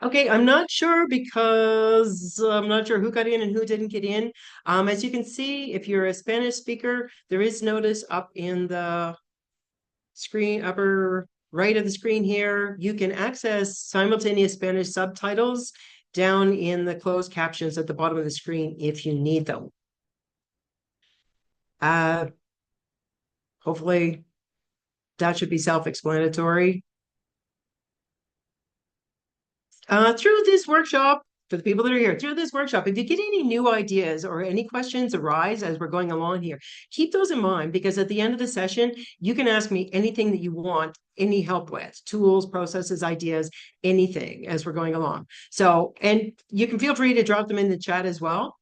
Okay, I'm not sure because I'm not sure who got in and who didn't get in. As you can see, if you're a Spanish speaker, there is notice up in the screen, upper right of the screen here. You can access simultaneous Spanish subtitles down in the closed captions at the bottom of the screen if you need them. Uh, Hopefully that should be self-explanatory. Through this workshop, for the people that are here, through this workshop, if you get any new ideas or any questions arise as we're going along here, keep those in mind because at the end of the session, you can ask me anything that you want any help with, tools, processes, ideas, anything as we're going along. So, and you can feel free to drop them in the chat as well,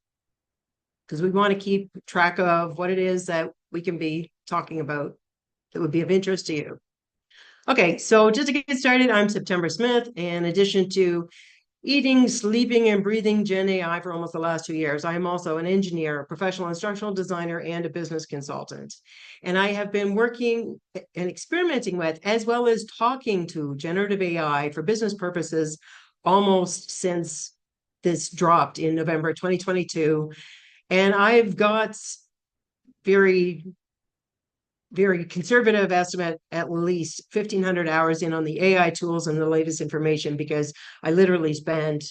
because we want to keep track of what it is that we can be talking about that would be of interest to you. Okay, so just to get started, I'm September Smith. In addition to eating, sleeping, and breathing Gen AI for almost the last 2 years, I am also an engineer, professional instructional designer, and a business consultant. And I have been working and experimenting with, as well as talking to generative AI for business purposes almost since this dropped in November 2022. And I've got very very conservative estimate, at least 1,500 hours in on the AI tools and the latest information because I literally spend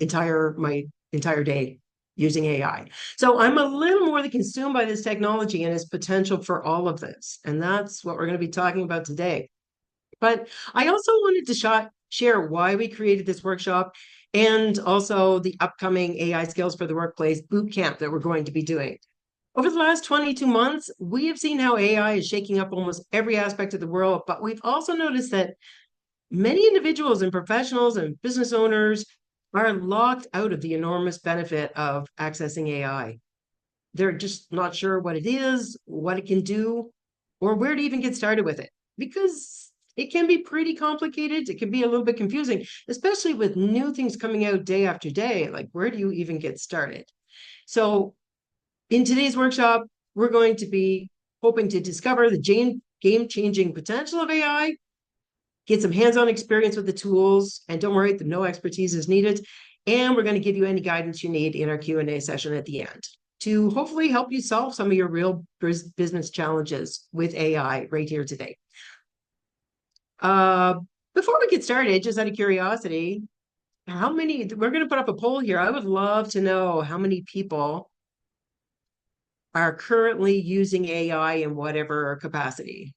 my entire day using AI. So I'm a little more than consumed by this technology and its potential for all of this. And that's what we're going to be talking about today. But I also wanted to share why we created this workshop and also the upcoming AI Skills for the Workplace bootcamp that we're going to be doing. Over the last 22 months, we have seen how AI is shaking up almost every aspect of the world, but we've also noticed that many individuals and professionals and business owners are locked out of the enormous benefit of accessing AI. They're just not sure what it is, what it can do, or where to even get started with it because it can be pretty complicated. It can be a little bit confusing, especially with new things coming out day after day. Like, where do you even get started? So, in today's workshop, we're going to be hoping to discover the game-changing potential of AI, get some hands-on experience with the tools, and don't worry, no expertise is needed. And we're going to give you any guidance you need in our Q&A session at the end to hopefully help you solve some of your real business challenges with AI right here today. Uh, Before we get started, just out of curiosity, we're going to put up a poll here. I would love to know how many people are currently using AI in whatever capacity.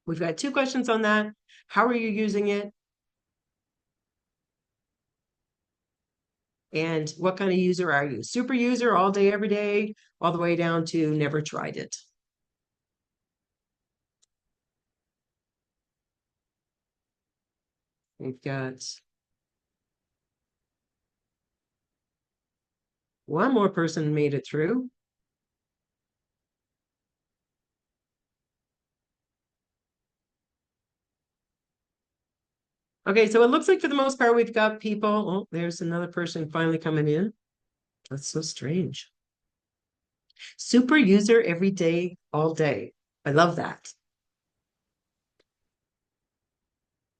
We've got 2 questions on that. How are you using it? And what kind of user are you? Super user all day, every day, all the way down to never tried it. We've got one more person made it through. Okay, so it looks like for the most part, we've got people. Oh, there's another person finally coming in. That's so strange. Super user every day, all day. I love that.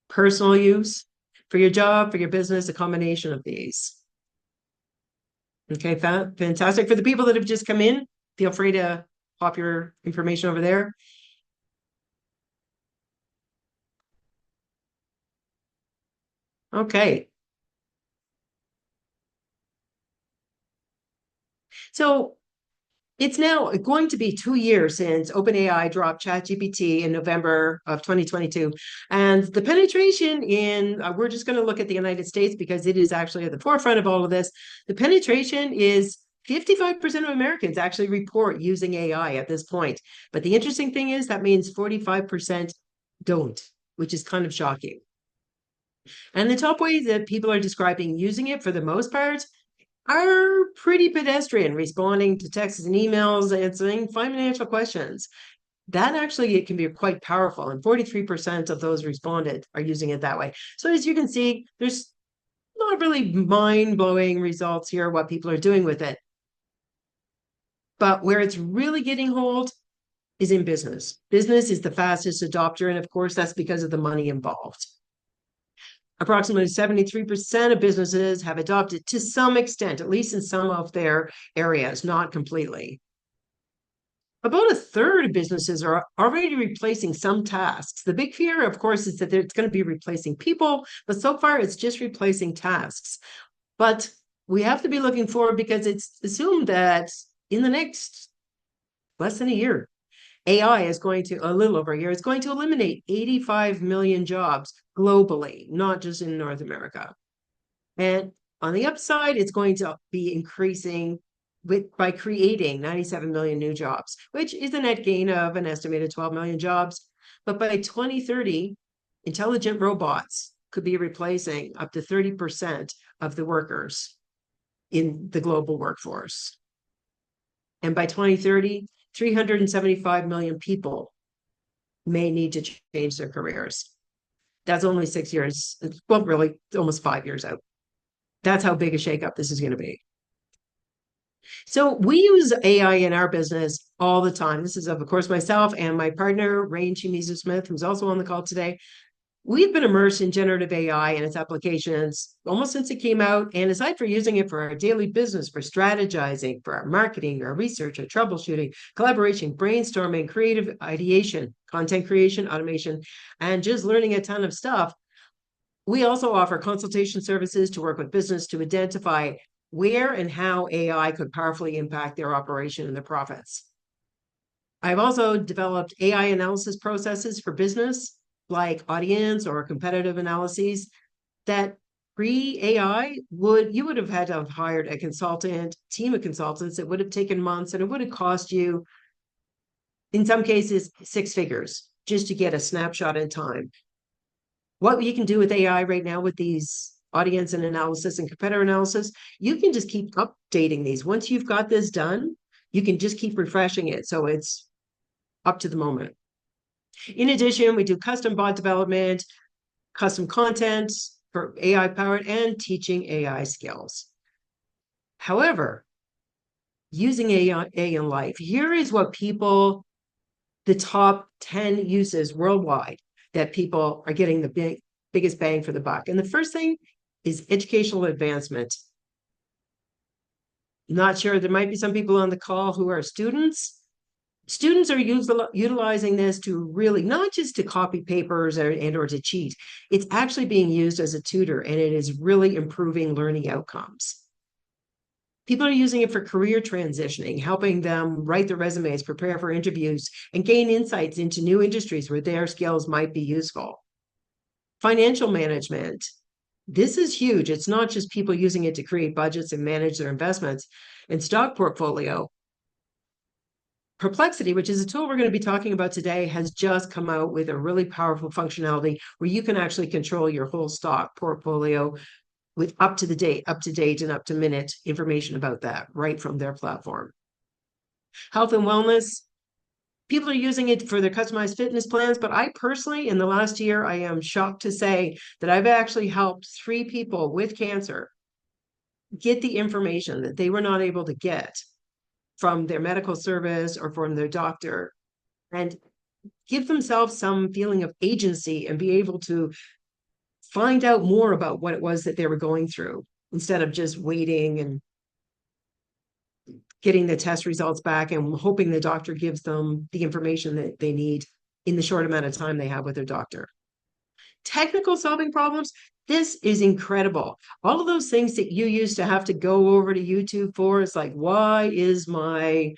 Personal use for your job, for your business, a combination of these. Okay, fantastic. For the people that have just come in, feel free to pop your information over there. Okay. So it's now going to be 2 years since OpenAI dropped ChatGPT in November of 2022. And the penetration we're just going to look at the United States because it is actually at the forefront of all of this. The penetration is 55% of Americans actually report using AI at this point. But the interesting thing is that means 45% don't, which is kind of shocking. And the top ways that people are describing using it for the most part are pretty pedestrian, responding to texts and emails, answering financial questions. That actually it can be quite powerful, and 43% of those responded are using it that way. So as you can see, there's not really mind-blowing results here, what people are doing with it. But where it's really getting hold is in business. Business is the fastest adopter, and of course, that's because of the money involved. Approximately 73% of businesses have adopted to some extent, at least in some of their areas, not completely. About a third of businesses are already replacing some tasks. The big fear, of course, is that it's going to be replacing people, but so far it's just replacing tasks. But we have to be looking forward because it's assumed that in the next less than a year, AI is going to, a little over a year, is going to eliminate 85 million jobs globally, not just in North America. And on the upside, it's going to be increasing by creating 97 million new jobs, which is a net gain of an estimated 12 million jobs. But by 2030, intelligent robots could be replacing up to 30% of the workers in the global workforce. And by 2030, 375 million people may need to change their careers. That's only 6 years, well, really, almost 5 years out. That's how big a shakeup this is going to be. So we use AI in our business all the time. This is, of course, myself and my partner, Rain Chimizu-Smith, who's also on the call today. We've been immersed in generative AI and its applications almost since it came out. And aside from using it for our daily business, for strategizing, for our marketing, our research, our troubleshooting, collaboration, brainstorming, creative ideation, content creation, automation, and just learning a ton of stuff, we also offer consultation services to work with business to identify where and how AI could powerfully impact their operation and their profits. I've also developed AI analysis processes for business, like audience or competitive analyses, that pre-AI you would have had to have hired a consultant, team of consultants. It would have taken months, and it would have cost you, in some cases, 6 figures just to get a snapshot in time. What you can do with AI right now with these audience and analysis and competitor analysis, you can just keep updating these. Once you've got this done, you can just keep refreshing it so it's up to the moment. In addition, we do custom bot development, custom content for AI powered, and teaching AI skills. However, using AI in life, here is what the top 10 uses worldwide that people are getting the biggest bang for the buck. And the first thing is educational advancement. Not sure, there might be some people on the call who are students. Students are utilizing this to really, not just to copy papers or to cheat. It's actually being used as a tutor, and it is really improving learning outcomes. People are using it for career transitioning, helping them write their resumes, prepare for interviews, and gain insights into new industries where their skills might be useful. Financial management. This is huge. It's not just people using it to create budgets and manage their investments and stock portfolio. Perplexity, which is a tool we're going to be talking about today, has just come out with a really powerful functionality where you can actually control your whole stock portfolio with up to date and up to minute information about that right from their platform. Health and wellness. People are using it for their customized fitness plans, but I personally, in the last year, I am shocked to say that I've actually helped 3 people with cancer get the information that they were not able to get from their medical service or from their doctor, and give themselves some feeling of agency and be able to find out more about what it was that they were going through instead of just waiting and getting the test results back and hoping the doctor gives them the information that they need in the short amount of time they have with their doctor. Technical solving problems. This is incredible. All of those things that you used to have to go over to YouTube for, it's like, why is my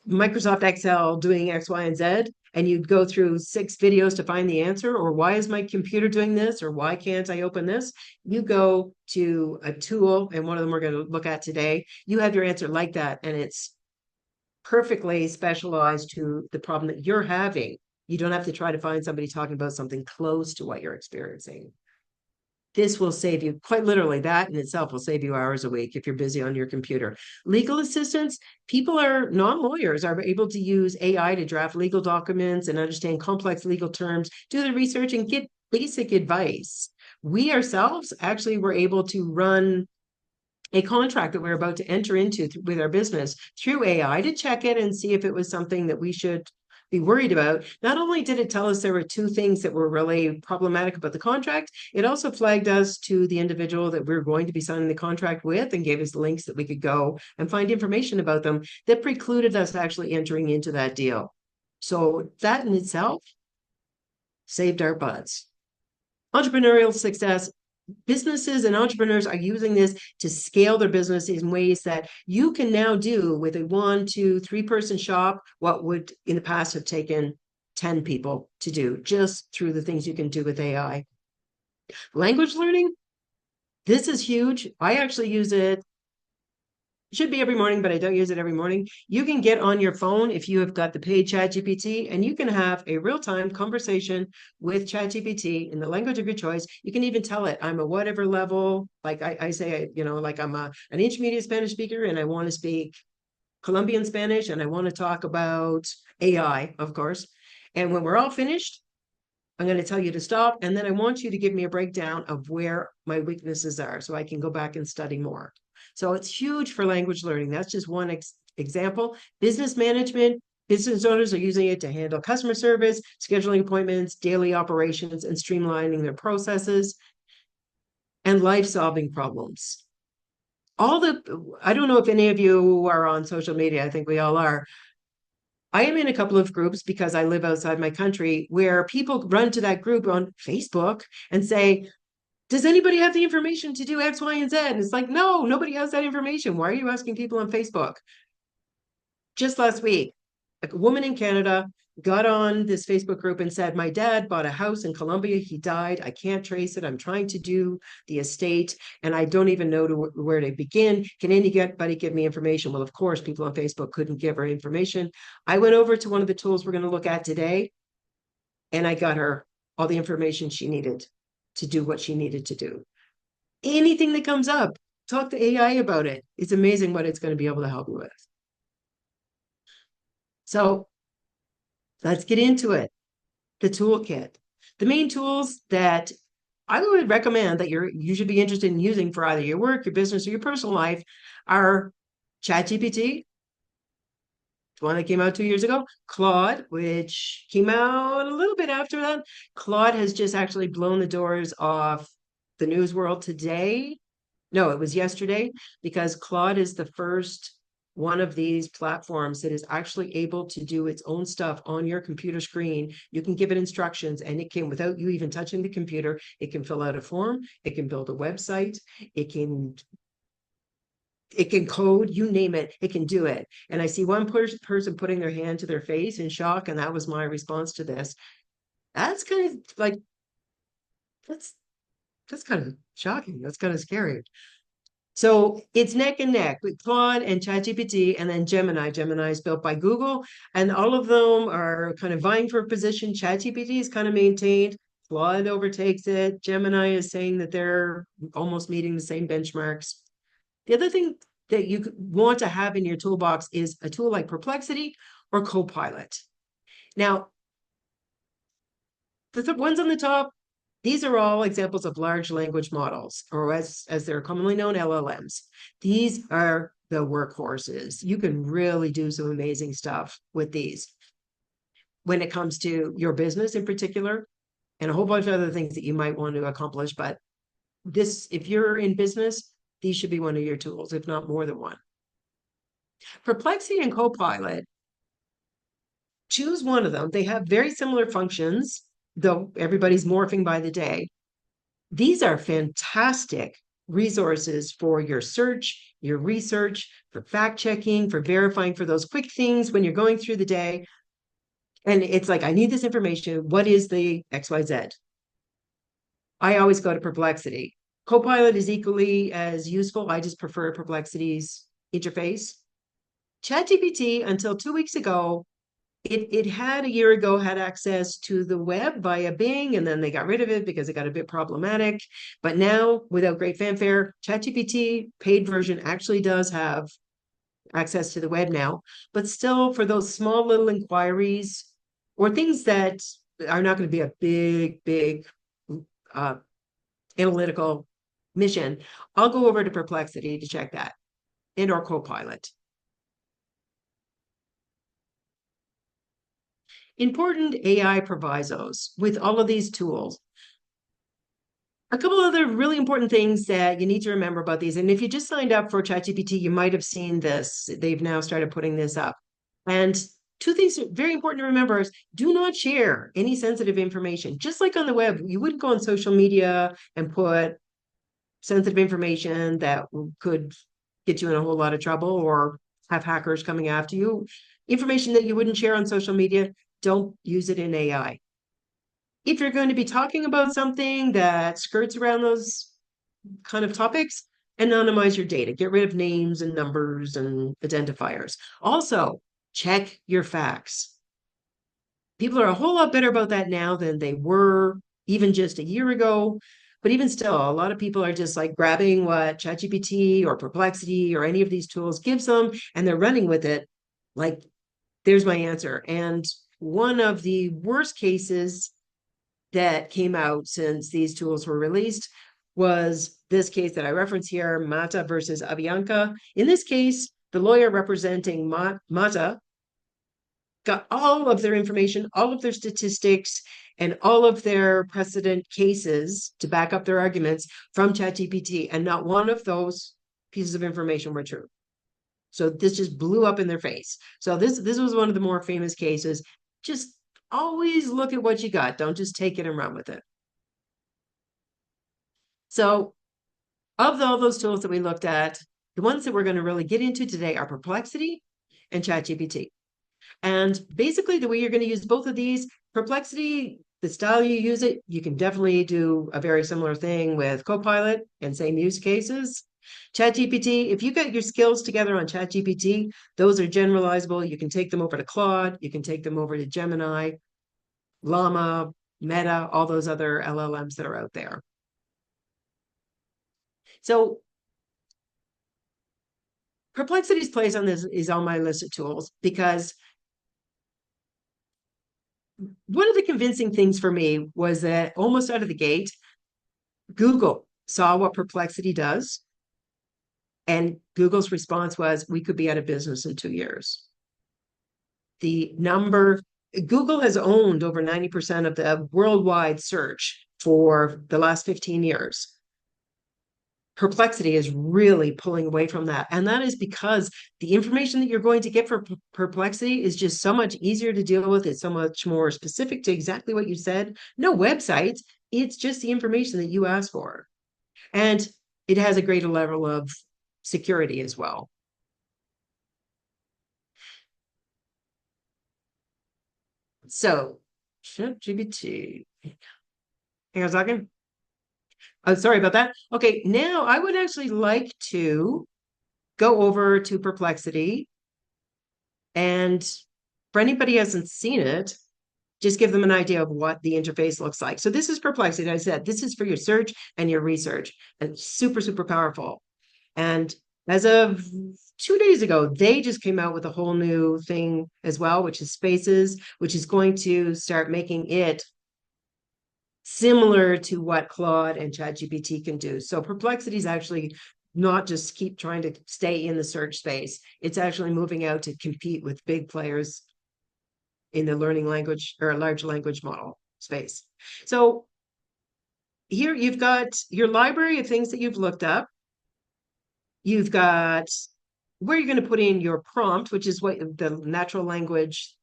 Microsoft Excel doing X, Y, and Z? And you'd go through 6 videos to find the answer, or why is my computer doing this, or why can't I open this? You go to a tool, and one of them we're going to look at today. You have your answer like that, and it's perfectly specialized to the problem that you're having. You don't have to try to find somebody talking about something close to what you're experiencing. This will save you, quite literally, that in itself will save you hours a week if you're busy on your computer. Legal assistance, people are non-lawyers are able to use AI to draft legal documents and understand complex legal terms, do the research, and get basic advice. We ourselves actually were able to run a contract that we're about to enter into with our business through AI to check it and see if it was something that we should be worried about. Not only did it tell us there were two things that were really problematic about the contract, it also flagged us to the individual that we were going to be signing the contract with and gave us links that we could go and find information about them that precluded us actually entering into that deal. So that in itself saved our butts. Entrepreneurial success, businesses and entrepreneurs are using this to scale their business in ways that you can now do with a 1, 2, 3-person shop, what would in the past have taken 10 people to do, just through the things you can do with AI. Language learning, this is huge. I actually use it. It should be every morning, but I don't use it every morning. You can get on your phone if you have got the paid ChatGPT, and you can have a real-time conversation with ChatGPT in the language of your choice. You can even tell it, I'm a whatever level. Like I say, like I'm an intermediate Spanish speaker and I want to speak Colombian Spanish and I want to talk about AI, of course. And when we're all finished, I'm going to tell you to stop. And then I want you to give me a breakdown of where my weaknesses are so I can go back and study more. So it's huge for language learning. That's just one example. Business management, business owners are using it to handle customer service, scheduling appointments, daily operations, and streamlining their processes, and life-solving problems. I don't know if any of you are on social media. I think we all are. I am in a couple of groups because I live outside my country where people run to that group on Facebook and say, does anybody have the information to do X, Y, and Z? And it's like, no, nobody has that information. Why are you asking people on Facebook? Just last week, a woman in Canada got on this Facebook group and said, my dad bought a house in Colombia. He died. I can't trace it. I'm trying to do the estate and I don't even know where to begin. Can anybody give me information? Well, of course, people on Facebook couldn't give her information. I went over to one of the tools we're going to look at today and I got her all the information she needed to do what she needed to do. Anything that comes up, talk to AI about it. It's amazing what it's going to be able to help you with. So let's get into it. The toolkit. The main tools that I would recommend that you should be interested in using for either your work, your business, or your personal life are ChatGPT, the one that came out 2 years ago, Claude, which came out a little bit after that. Claude has just actually blown the doors off the news world today. No, it was yesterday, because Claude is the first one of these platforms that is actually able to do its own stuff on your computer screen. You can give it instructions and it can, without you even touching the computer, it can fill out a form, it can build a website, it can code, you name it, it can do it. And I see one person putting their hand to their face in shock, and that was my response to this. That's kind of like, that's kind of shocking. That's kind of scary. So it's neck and neck with Claude and ChatGPT, and then Gemini. Gemini is built by Google, and all of them are kind of vying for a position. ChatGPT is kind of maintained. Claude overtakes it. Gemini is saying that they're almost meeting the same benchmarks. The other thing that you want to have in your toolbox is a tool like Perplexity or Copilot. Now, the ones on the top, these are all examples of large language models, or as they're commonly known, LLMs. These are the workhorses. You can really do some amazing stuff with these when it comes to your business in particular, and a whole bunch of other things that you might want to accomplish. But this, if you're in business, these should be one of your tools, if not more than one. Perplexity and Copilot, choose one of them. They have very similar functions, though everybody's morphing by the day. These are fantastic resources for your search, your research, for fact checking, for verifying, for those quick things when you're going through the day. And it's like, I need this information. What is the XYZ? I always go to Perplexity. Copilot is equally as useful. I just prefer Perplexity's interface. ChatGPT, until 2 weeks ago, it had a year ago had access to the web via Bing, and then they got rid of it because it got a bit problematic. But now, without great fanfare, ChatGPT paid version actually does have access to the web now. But still, for those small little inquiries or things that are not going to be a big analytical mission, I'll go over to Perplexity to check that, and or Copilot. Important AI provisos with all of these tools. A couple other really important things that you need to remember about these. And if you just signed up for ChatGPT, you might have seen this. They've now started putting this up. And two things very important to remember is do not share any sensitive information. Just like on the web, you wouldn't go on social media and put sensitive information that could get you in a whole lot of trouble or have hackers coming after you. Information that you wouldn't share on social media, don't use it in AI. If you're going to be talking about something that skirts around those kind of topics, anonymize your data. Get rid of names and numbers and identifiers. Also, check your facts. People are a whole lot better about that now than they were even just a year ago. But even still, a lot of people are just like grabbing what ChatGPT or Perplexity or any of these tools gives them, and they're running with it. Like, there's my answer. And one of the worst cases that came out since these tools were released was this case that I reference here, Mata versus Avianca. In this case, the lawyer representing Mata got all of their information, all of their statistics, and all of their precedent cases to back up their arguments from ChatGPT, and not one of those pieces of information were true. So this just blew up in their face. So this was one of the more famous cases. Just always look at what you got. Don't just take it and run with it. So of all those tools that we looked at, the ones that we're going to really get into today are Perplexity and ChatGPT. And basically, the way you're going to use both of these, Perplexity, the style you use it, you can definitely do a very similar thing with Copilot and same use cases. ChatGPT, if you get your skills together on ChatGPT, those are generalizable. You can take them over to Claude, you can take them over to Gemini, Llama, Meta, all those other LLMs that are out there. So Perplexity's place on this is on my list of tools because one of the convincing things for me was that almost out of the gate, Google saw what Perplexity does, and Google's response was, we could be out of business in 2 years. Google has owned over 90% of the worldwide search for the last 15 years. Perplexity is really pulling away from that. And that is because the information that you're going to get for Perplexity is just so much easier to deal with. It's so much more specific to exactly what you said. No websites. It's just the information that you ask for. And it has a greater level of security as well. So, ChatGPT. Hang on a second. Oh, sorry about that. Okay, now I would actually like to go over to Perplexity. And for anybody who hasn't seen it, just give them an idea of what the interface looks like. So this is Perplexity. I said, this is for your search and your research, and super, super powerful. And as of 2 days ago, they just came out with a whole new thing as well, which is Spaces, which is going to start making it similar to what Claude and ChatGPT can do. So Perplexity is actually not just keep trying to stay in the search space. It's actually moving out to compete with big players in the learning language or large language model space. So here you've got your library of things that you've looked up. You've got where you're going to put in your prompt, which is what the natural language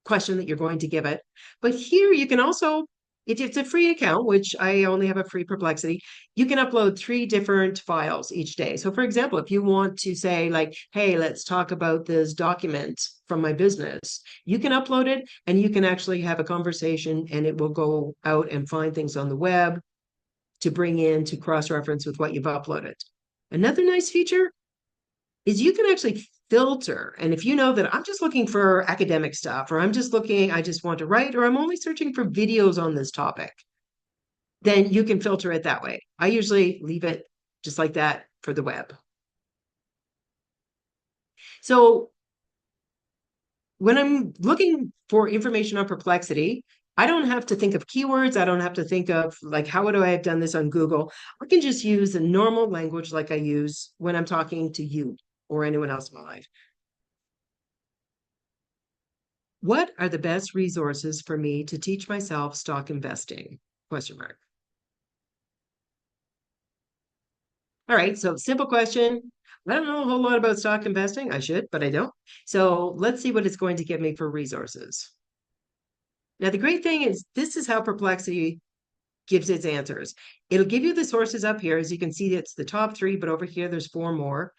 question that you're going to give it. But here you can also, if it's a free account, which I only have a free Perplexity, you can upload 3 different files each day. So for example, if you want to say like, hey, let's talk about this document from my business, you can upload it and you can actually have a conversation and it will go out and find things on the web to bring in to cross-reference with what you've uploaded. Another nice feature is you can actually filter. And if you know that I'm just looking for academic stuff, or I just want to write, or I'm only searching for videos on this topic, then you can filter it that way. I usually leave it just like that for the web. So when I'm looking for information on Perplexity, I don't have to think of keywords. I don't have to think of like, how would I have done this on Google? I can just use the normal language like I use when I'm talking to you or anyone else in my life. What are the best resources for me to teach myself stock investing? Question mark. All right, so simple question. I don't know a whole lot about stock investing. I should, but I don't. So let's see what it's going to give me for resources. Now, the great thing is this is how Perplexity gives its answers. It'll give you the sources up here. As you can see, it's the top three, but over here, there's four more.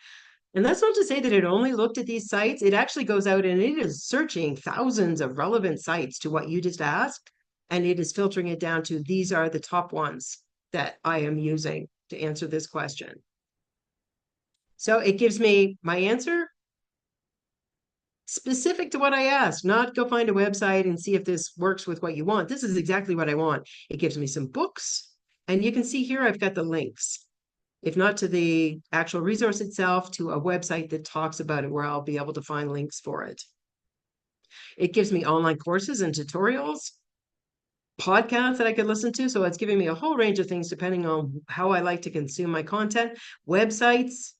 And that's not to say that it only looked at these sites. It actually goes out and it is searching thousands of relevant sites to what you just asked. And it is filtering it down to these are the top ones that I am using to answer this question. So it gives me my answer specific to what I asked, not go find a website and see if this works with what you want. This is exactly what I want. It gives me some books. And you can see here, I've got the links, if not to the actual resource itself, to a website that talks about it where I'll be able to find links for it. It gives me online courses and tutorials, podcasts that I could listen to. So it's giving me a whole range of things depending on how I like to consume my content, websites,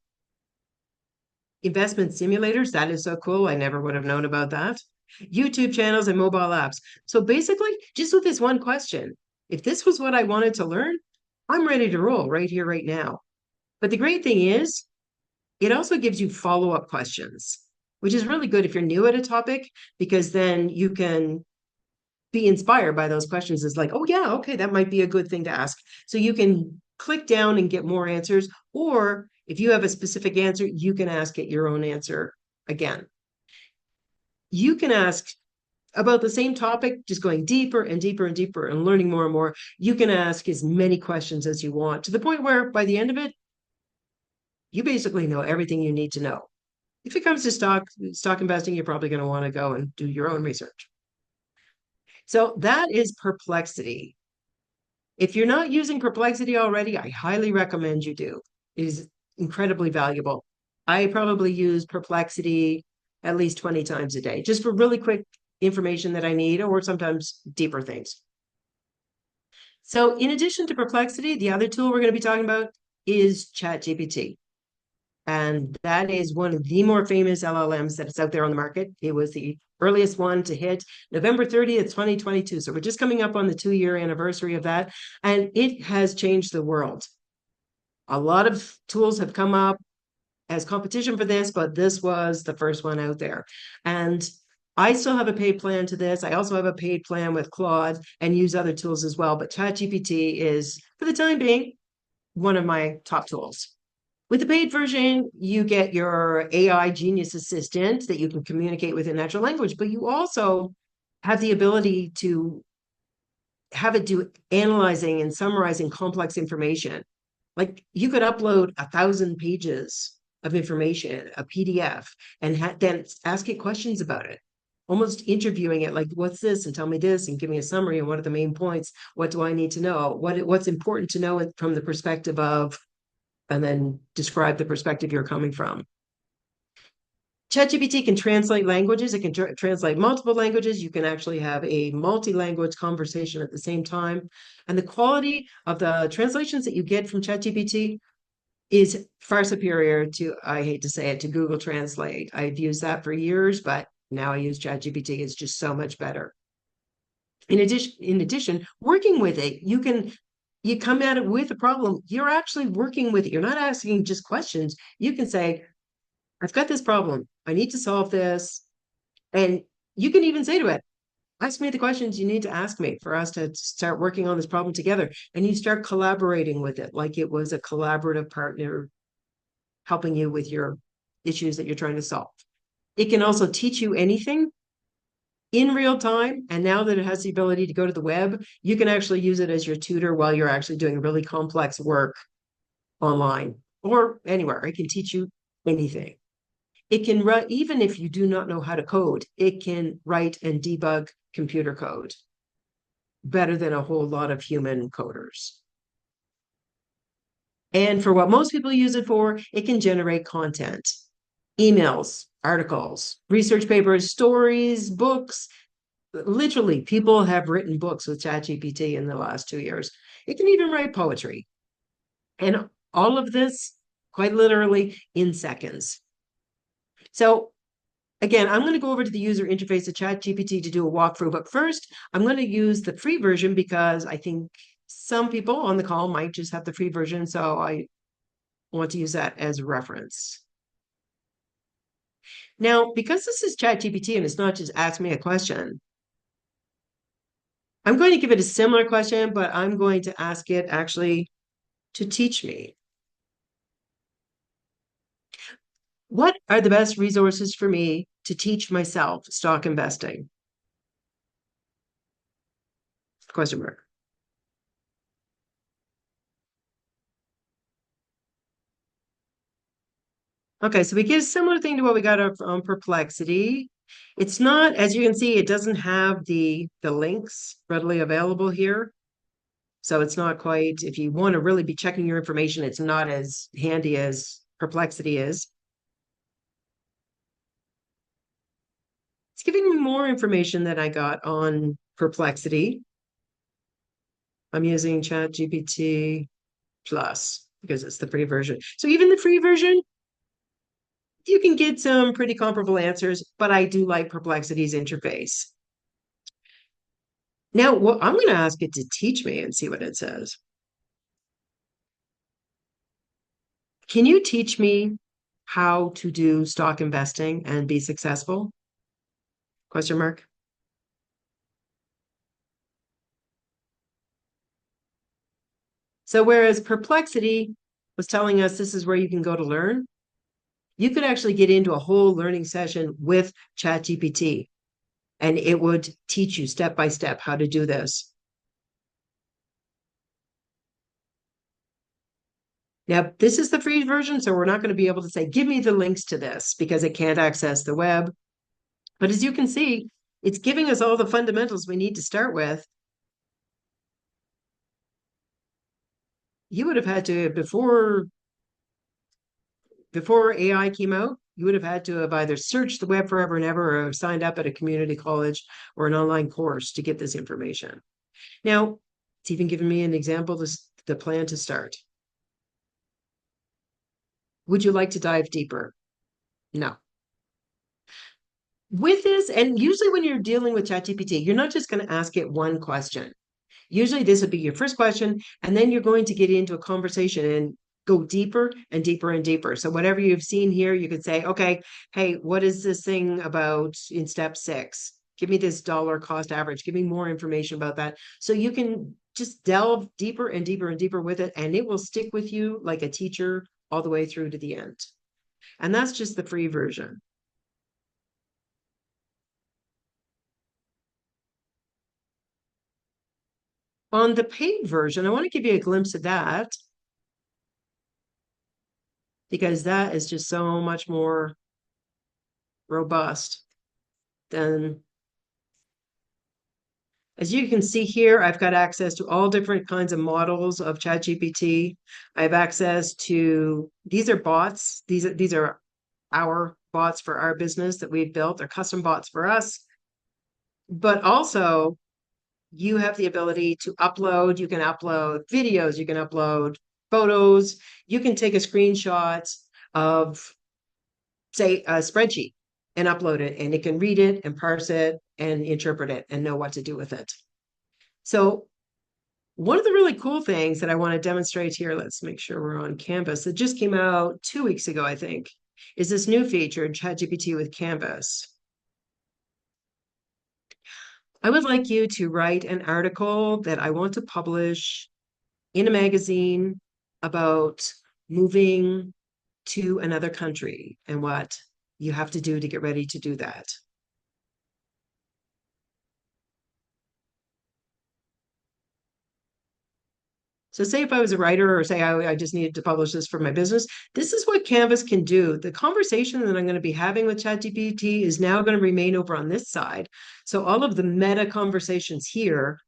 investment simulators. That is so cool. I never would have known about that. YouTube channels and mobile apps. So basically, just with this one question, if this was what I wanted to learn, I'm ready to roll right here, right now. But the great thing is, it also gives you follow-up questions, which is really good if you're new at a topic, because then you can be inspired by those questions. It's like, oh yeah, okay, that might be a good thing to ask. So you can click down and get more answers, or if you have a specific answer, you can ask it your own answer again. You can ask about the same topic, just going deeper and deeper and deeper and learning more and more. You can ask as many questions as you want, to the point where by the end of it, you basically know everything you need to know. If it comes to stock investing, you're probably going to want to go and do your own research. So that is Perplexity. If you're not using Perplexity already, I highly recommend you do. It is incredibly valuable. I probably use Perplexity at least 20 times a day, just for really quick information that I need, or sometimes deeper things. So in addition to Perplexity, the other tool we're going to be talking about is ChatGPT. And that is one of the more famous LLMs that is out there on the market. It was the earliest one to hit November 30th, 2022. So we're just coming up on the 2-year anniversary of that. And it has changed the world. A lot of tools have come up as competition for this, but this was the first one out there. And I still have a paid plan to this. I also have a paid plan with Claude and use other tools as well. But ChatGPT is, for the time being, one of my top tools. With the paid version, you get your AI genius assistant that you can communicate with in natural language, but you also have the ability to have it do analyzing and summarizing complex information. Like you could upload 1,000 pages of information, a PDF, and then ask it questions about it, almost interviewing it like, what's this? And tell me this, and give me a summary. And what are the main points? What do I need to know? What's important to know from the perspective of, and then describe the perspective you're coming from. ChatGPT can translate languages. It can translate multiple languages. You can actually have a multi-language conversation at the same time. And the quality of the translations that you get from ChatGPT is far superior to, I hate to say it, to Google Translate. I've used that for years, but now I use ChatGPT. It's just so much better. In addition, working with it, you come at it with a problem. You're actually working with it. You're not asking just questions. You can say, I've got this problem. I need to solve this. And you can even say to it, ask me the questions you need to ask me for us to start working on this problem together. And you start collaborating with it like it was a collaborative partner helping you with your issues that you're trying to solve. It can also teach you anything in real time. And now that it has the ability to go to the web, you can actually use it as your tutor while you're actually doing really complex work online or anywhere. It can teach you anything. It can write, even if you do not know how to code, it can write and debug computer code better than a whole lot of human coders. And for what most people use it for, it can generate content, emails, articles, research papers, stories, books. Literally, people have written books with ChatGPT in the last 2 years. It can even write poetry. And all of this, quite literally, in seconds. So Again, I'm going to go over to the user interface of ChatGPT to do a walkthrough, but first I'm going to use the free version because I think some people on the call might just have the free version, so I want to use that as a reference. Now, because this is ChatGPT and it's not just ask me a question, I'm going to give it a similar question, but I'm going to ask it actually to teach me. What are the best resources for me to teach myself stock investing? Question mark. Okay, so we get a similar thing to what we got from Perplexity. It's not, as you can see, it doesn't have the links readily available here. So it's not quite, if you want to really be checking your information, it's not as handy as Perplexity is. It's giving me more information than I got on Perplexity. I'm using ChatGPT Plus because it's the free version. So even the free version, you can get some pretty comparable answers, but I do like Perplexity's interface. Now, well, I'm going to ask it to teach me and see what it says. Can you teach me how to do stock investing and be successful? Question mark. So whereas Perplexity was telling us this is where you can go to learn, you could actually get into a whole learning session with ChatGPT and it would teach you step by step how to do this. Now, this is the free version, so we're not going to be able to say, give me the links to this because it can't access the web. But as you can see, it's giving us all the fundamentals we need to start with. You would have had to, before AI came out, you would have had to have either searched the web forever and ever or signed up at a community college or an online course to get this information. Now, it's even given me an example, the plan to start. Would you like to dive deeper? No. With this, and usually when you're dealing with ChatGPT, you're not just going to ask it one question. Usually this would be your first question, and then you're going to get into a conversation and go deeper and deeper and deeper. So whatever you've seen here, you could say, okay, hey, what is this thing about in step 6? Give me this dollar cost average. Give me more information about that. So you can just delve deeper and deeper and deeper with it, and it will stick with you like a teacher all the way through to the end. And that's just the free version. On the paid version, I want to give you a glimpse of that because that is just so much more robust than, as you can see here, I've got access to all different kinds of models of ChatGPT. I have access to, these are bots. These are our bots for our business that we've built. They're custom bots for us. But also you have the ability to upload. You can upload videos, you can upload photos, you can take a screenshot of, say, a spreadsheet and upload it, and it can read it and parse it and interpret it and know what to do with it. So one of the really cool things that I want to demonstrate here, let's make sure we're on Canvas, it just came out 2 weeks ago, I think, is this new feature in ChatGPT with Canvas. I would like you to write an article that I want to publish in a magazine about moving to another country and what you have to do to get ready to do that. So say if I was a writer or say I just needed to publish this for my business, this is what Canvas can do. The conversation that I'm going to be having with ChatGPT is now going to remain over on this side. So all of the meta conversations here,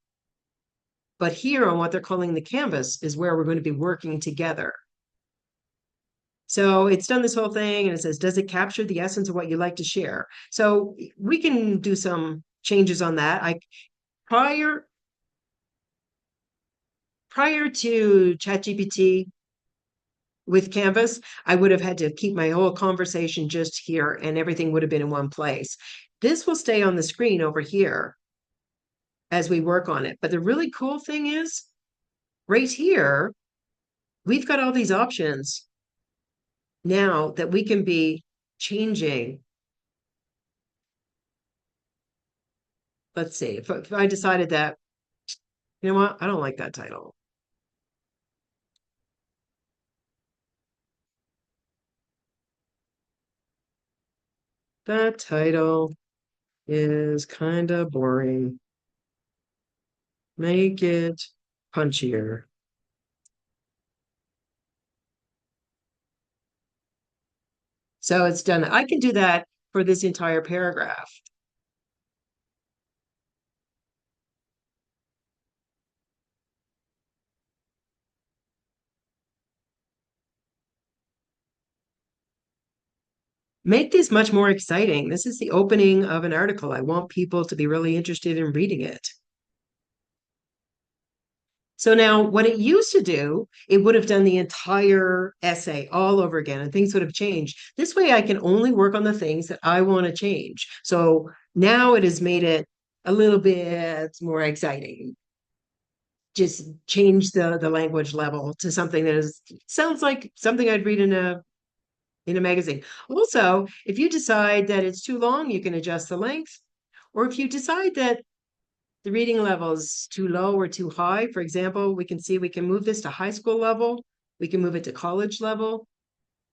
but here on what they're calling the canvas is where we're going to be working together. So it's done this whole thing and it says, does it capture the essence of what you like to share? So we can do some changes on that. Prior prior to ChatGPT, with Canvas, I would have had to keep my whole conversation just here and everything would have been in one place. This will stay on the screen over here as we work on it. But the really cool thing is right here, we've got all these options now that we can be changing. Let's see, if I decided that, you know what, I don't like that title. That title is kind of boring. Make it punchier. So it's done. I can do that for this entire paragraph. Make this much more exciting. This is the opening of an article. I want people to be really interested in reading it. So now, what it used to do, it would have done the entire essay all over again and things would have changed. This way, I can only work on the things that I want to change. So now it has made it a little bit more exciting. Just change the language level to something that is sounds like something I'd read in a magazine. Also, if you decide that it's too long, you can adjust the length. Or if you decide that the reading level is too low or too high, for example, we can see we can move this to high school level, we can move it to college level,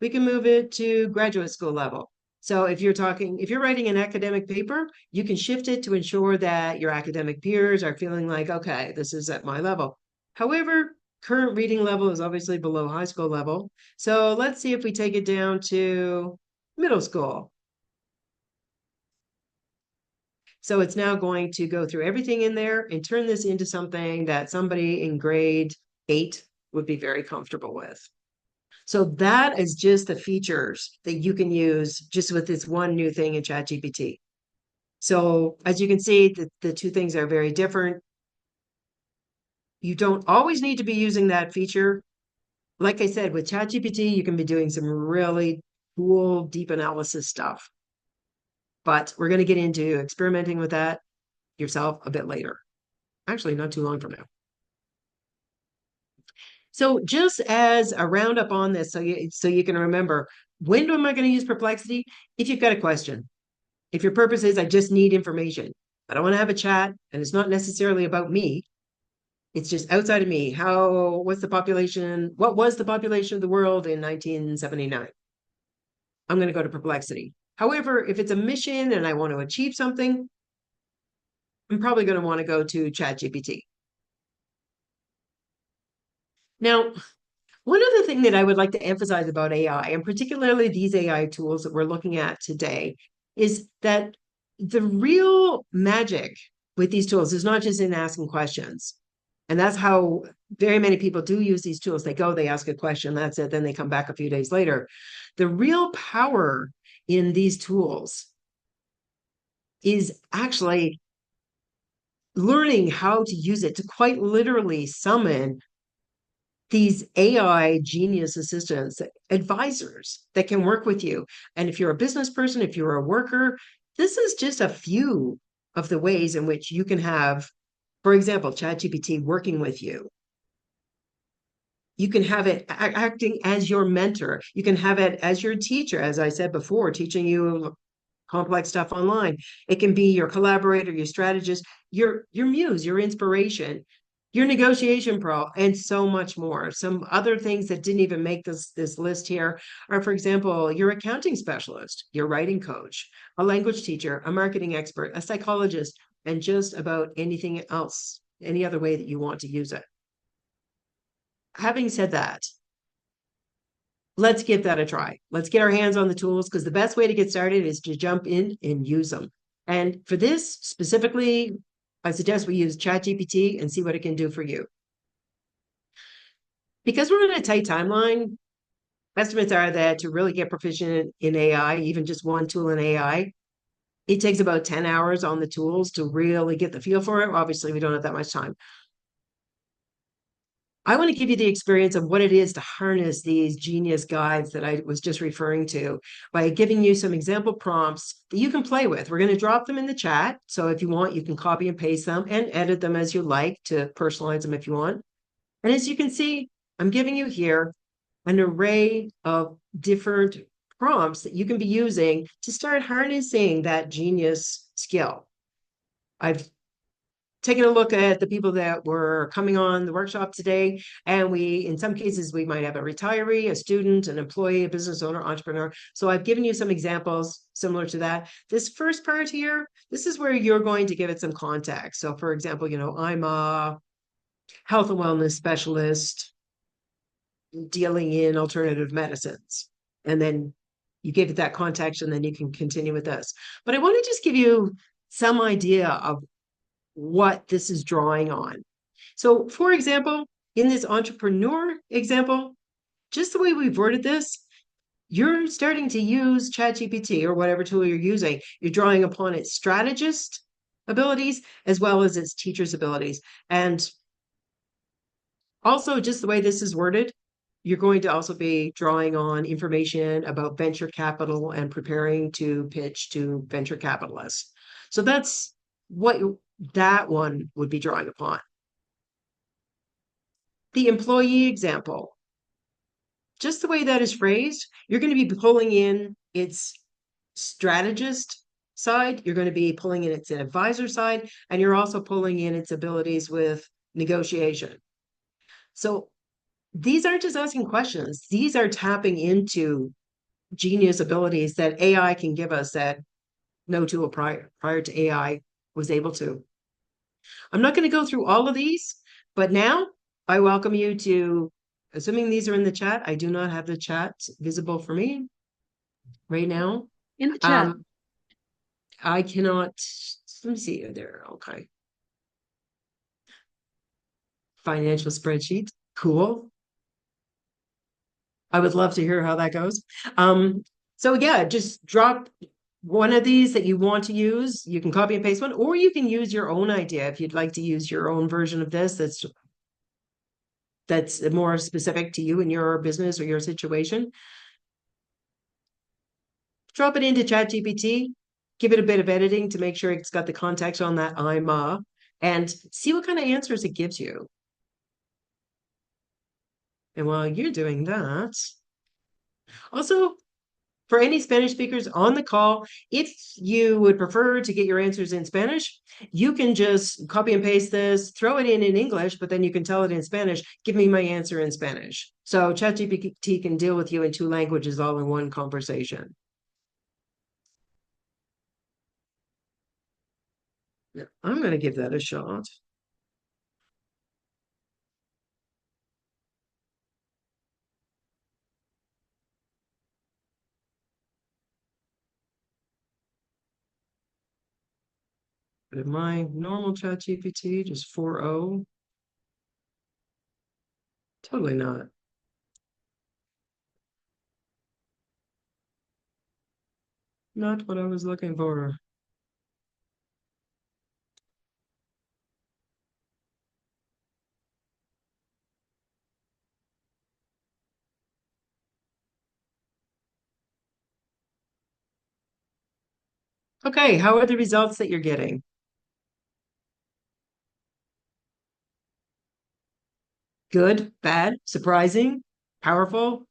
we can move it to graduate school level. So if you're writing an academic paper, you can shift it to ensure that your academic peers are feeling like, okay, this is at my level. However, current reading level is obviously below high school level. So let's see if we take it down to middle school. So it's now going to go through everything in there and turn this into something that somebody in grade 8 would be very comfortable with. So that is just the features that you can use just with this one new thing in ChatGPT. So as you can see, the two things are very different. You don't always need to be using that feature. Like I said, with ChatGPT, you can be doing some really cool, deep analysis stuff. But we're going to get into experimenting with that yourself a bit later. Actually, not too long from now. So just as a roundup on this, so you can remember, when am I going to use Perplexity? If you've got a question, if your purpose is I just need information, I don't want to have a chat, and it's not necessarily about me. It's just outside of me. What's the population? What was the population of the world in 1979? I'm going to go to Perplexity. However, if it's a mission and I want to achieve something, I'm probably going to want to go to ChatGPT. Now, one other thing that I would like to emphasize about AI, and particularly these AI tools that we're looking at today, is that the real magic with these tools is not just in asking questions. And that's how very many people do use these tools. They go, they ask a question, that's it, then they come back a few days later. The real power in these tools is actually learning how to use it to quite literally summon these AI genius assistants, advisors that can work with you. And if you're a business person, if you're a worker, this is just a few of the ways in which you can have, for example, ChatGPT working with you. You can have it acting as your mentor. You can have it as your teacher, as I said before, teaching you complex stuff online. It can be your collaborator, your strategist, your muse, your inspiration, your negotiation pro, and so much more. Some other things that didn't even make this list here are, for example, your accounting specialist, your writing coach, a language teacher, a marketing expert, a psychologist, and just about anything else, any other way that you want to use it. Having said that, let's give that a try. Let's get our hands on the tools because the best way to get started is to jump in and use them. And for this specifically, I suggest we use ChatGPT and see what it can do for you. Because we're in a tight timeline, estimates are that to really get proficient in AI, even just one tool in AI, it takes about 10 hours on the tools to really get the feel for it. Obviously, we don't have that much time. I want to give you the experience of what it is to harness these genius guides that I was just referring to by giving you some example prompts that you can play with. We're going to drop them in the chat. So if you want, you can copy and paste them and edit them as you like to personalize them if you want. And as you can see, I'm giving you here an array of different prompts that you can be using to start harnessing that genius skill. I've taken a look at the people that were coming on the workshop today, and in some cases, we might have a retiree, a student, an employee, a business owner, entrepreneur. So I've given you some examples similar to that. This first part here, this is where you're going to give it some context. So for example, I'm a health and wellness specialist dealing in alternative medicines. And then you give it that context, and then you can continue with this. But I want to just give you some idea of what this is drawing on. So, for example, in this entrepreneur example, just the way we've worded this, you're starting to use ChatGPT or whatever tool you're using. You're drawing upon its strategist abilities as well as its teacher's abilities. And also, just the way this is worded, you're going to also be drawing on information about venture capital and preparing to pitch to venture capitalists. So that's what that one would be drawing upon. The employee example, just the way that is phrased, you're going to be pulling in its strategist side, you're going to be pulling in its advisor side, and you're also pulling in its abilities with negotiation. So these aren't just asking questions, these are tapping into genius abilities that AI can give us that no tool prior to AI was able to. I'm not going to go through all of these, but now I welcome you to, assuming these are in the chat, I do not have the chat visible for me right now. In the chat. I cannot, let me see there. Okay. Financial spreadsheet. Cool. I would love to hear how that goes. So yeah, just drop one of these that you want to use. You can copy and paste one, or you can use your own idea if you'd like to use your own version of this that's more specific to you and your business or your situation. Drop it into ChatGPT, give it a bit of editing to make sure it's got the context on that and see what kind of answers it gives you. And while you're doing that, also for any Spanish speakers on the call, if you would prefer to get your answers in Spanish, you can just copy and paste this, throw it in English, but then you can tell it in Spanish, give me my answer in Spanish. So ChatGPT can deal with you in two languages all in one conversation. I'm going to give that a shot. But my normal ChatGPT, just 4.0, totally not. Not what I was looking for. Okay, how are the results that you're getting? Good, bad, surprising, powerful?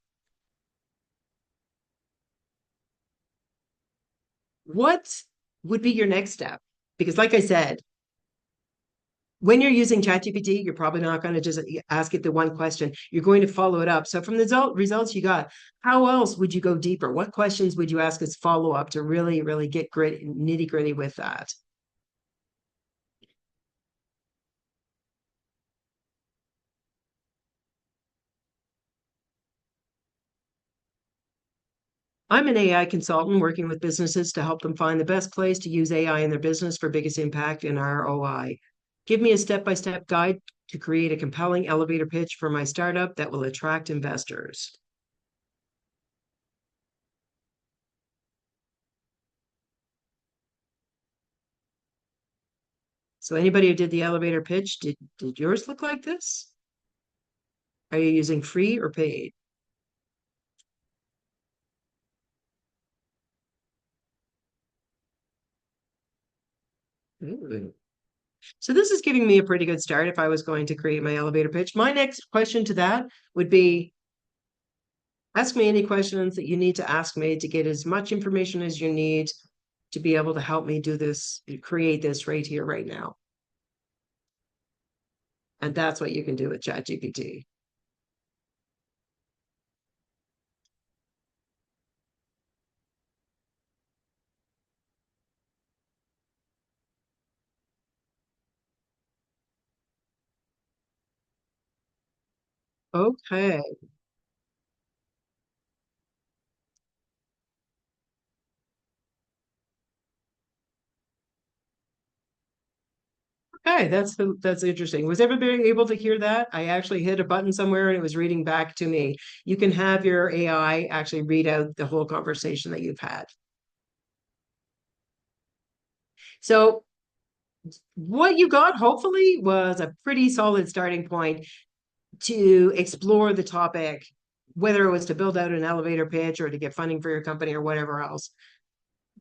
What would be your next step? Because, like I said, when you're using ChatGPT, you're probably not going to just ask it the one question. You're going to follow it up. So, from the results you got, how else would you go deeper? What questions would you ask as follow up to really, really get nitty gritty with that? I'm an AI consultant working with businesses to help them find the best place to use AI in their business for biggest impact and ROI. Give me a step-by-step guide to create a compelling elevator pitch for my startup that will attract investors. So anybody who did the elevator pitch, did yours look like this? Are you using free or paid? Ooh. So this is giving me a pretty good start if I was going to create my elevator pitch. My next question to that would be, ask me any questions that you need to ask me to get as much information as you need to be able to help me do this, create this right here, right now. And that's what you can do with ChatGPT. Okay. Okay, that's interesting. Was everybody able to hear that? I actually hit a button somewhere and it was reading back to me. You can have your AI actually read out the whole conversation that you've had. So what you got hopefully was a pretty solid starting point to explore the topic, whether it was to build out an elevator pitch or to get funding for your company or whatever else.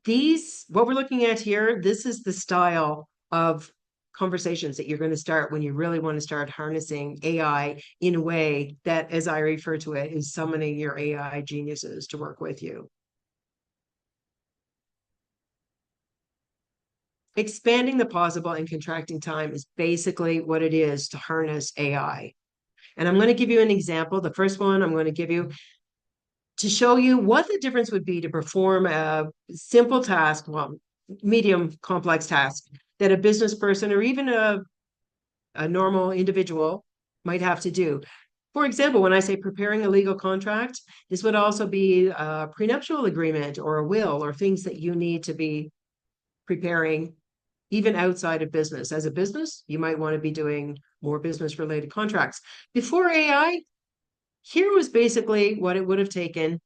What we're looking at here, this is the style of conversations that you're going to start when you really want to start harnessing AI in a way that, as I refer to it, is summoning your AI geniuses to work with you. Expanding the possible and contracting time is basically what it is to harness AI. And I'm going to give you an example. The first one I'm going to give you to show you what the difference would be to perform a simple task, well, medium complex task that a business person or even a normal individual might have to do. For example, when I say preparing a legal contract, this would also be a prenuptial agreement or a will or things that you need to be preparing even outside of business. As a business, you might want to be doing more business related contracts. Before AI, here was basically what it would have taken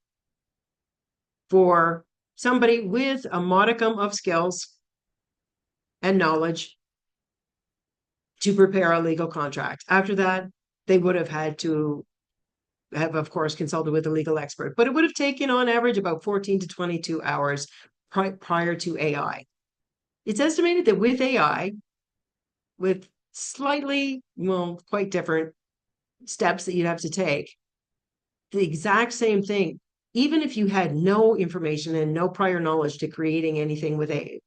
for somebody with a modicum of skills and knowledge to prepare a legal contract. After that, they would have had to have, of course, consulted with a legal expert, but it would have taken on average about 14 to 22 hours prior to AI. It's estimated that with AI, with slightly, well, quite different steps that you'd have to take, the exact same thing, even if you had no information and no prior knowledge to creating anything with a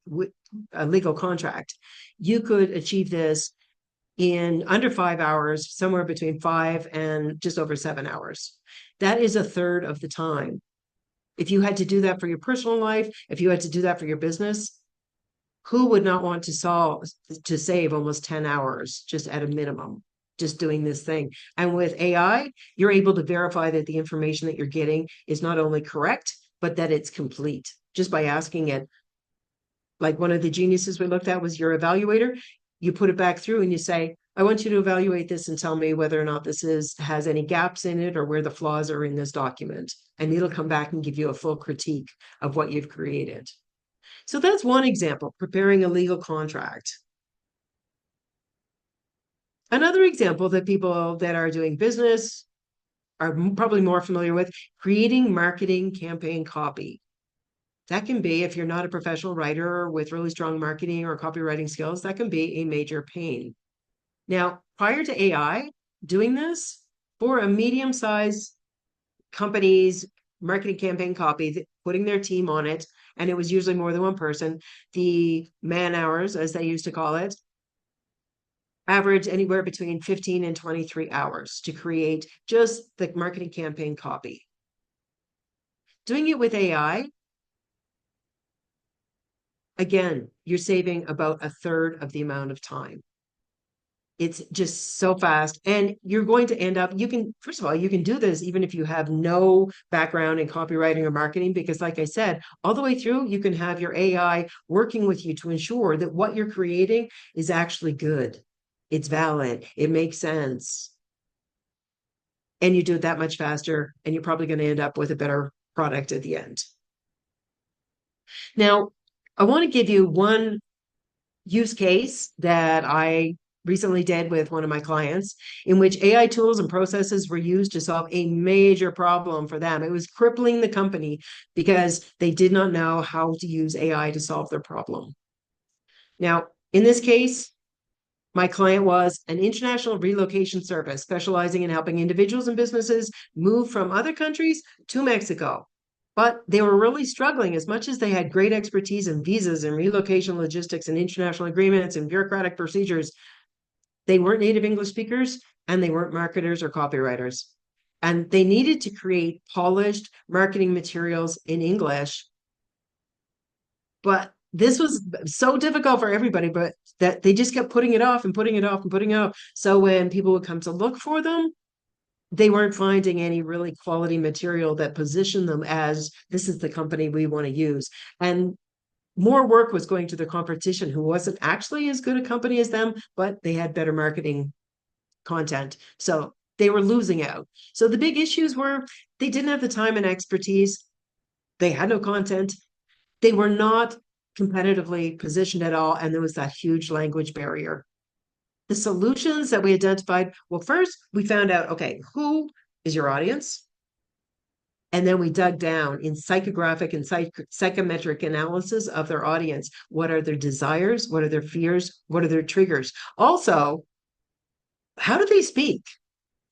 legal contract, you could achieve this in under 5 hours, somewhere between 5 and just over 7 hours. That is a third of the time. If you had to do that for your personal life, if you had to do that for your business, who would not want to save almost 10 hours just at a minimum, just doing this thing? And with AI, you're able to verify that the information that you're getting is not only correct, but that it's complete just by asking it. Like one of the geniuses we looked at was your evaluator. You put it back through and you say, I want you to evaluate this and tell me whether or not has any gaps in it or where the flaws are in this document. And it'll come back and give you a full critique of what you've created. So that's one example, preparing a legal contract. Another example that people that are doing business are probably more familiar with, creating marketing campaign copy. That can be, if you're not a professional writer with really strong marketing or copywriting skills, that can be a major pain. Now, prior to AI doing this, for a medium-sized company's marketing campaign copy, putting their team on it, and it was usually more than one person, the man hours, as they used to call it, average anywhere between 15 and 23 hours to create just the marketing campaign copy. Doing it with AI, again, you're saving about a third of the amount of time. It's just so fast. And you're going to end up, first of all, you can do this even if you have no background in copywriting or marketing, because like I said, all the way through, you can have your AI working with you to ensure that what you're creating is actually good. It's valid. It makes sense. And you do it that much faster, and you're probably going to end up with a better product at the end. Now, I want to give you one use case that I recently did with one of my clients, in which AI tools and processes were used to solve a major problem for them. It was crippling the company because they did not know how to use AI to solve their problem. Now, in this case, my client was an international relocation service specializing in helping individuals and businesses move from other countries to Mexico. But they were really struggling as much as they had great expertise in visas and relocation logistics and international agreements and bureaucratic procedures. They weren't native English speakers and they weren't marketers or copywriters. And they needed to create polished marketing materials in English. But this was so difficult for everybody, but that they just kept putting it off and putting it off and putting it off. So when people would come to look for them, they weren't finding any really quality material that positioned them as this is the company we want to use. And more work was going to the competition who wasn't actually as good a company as them, but they had better marketing content. So they were losing out. So the big issues were they didn't have the time and expertise. They had no content. They were not competitively positioned at all. And there was that huge language barrier. The solutions that we identified, well, first we found out, okay, who is your audience? And then we dug down in psychographic and psychometric analysis of their audience. What are their desires? What are their fears? What are their triggers? Also, how do they speak?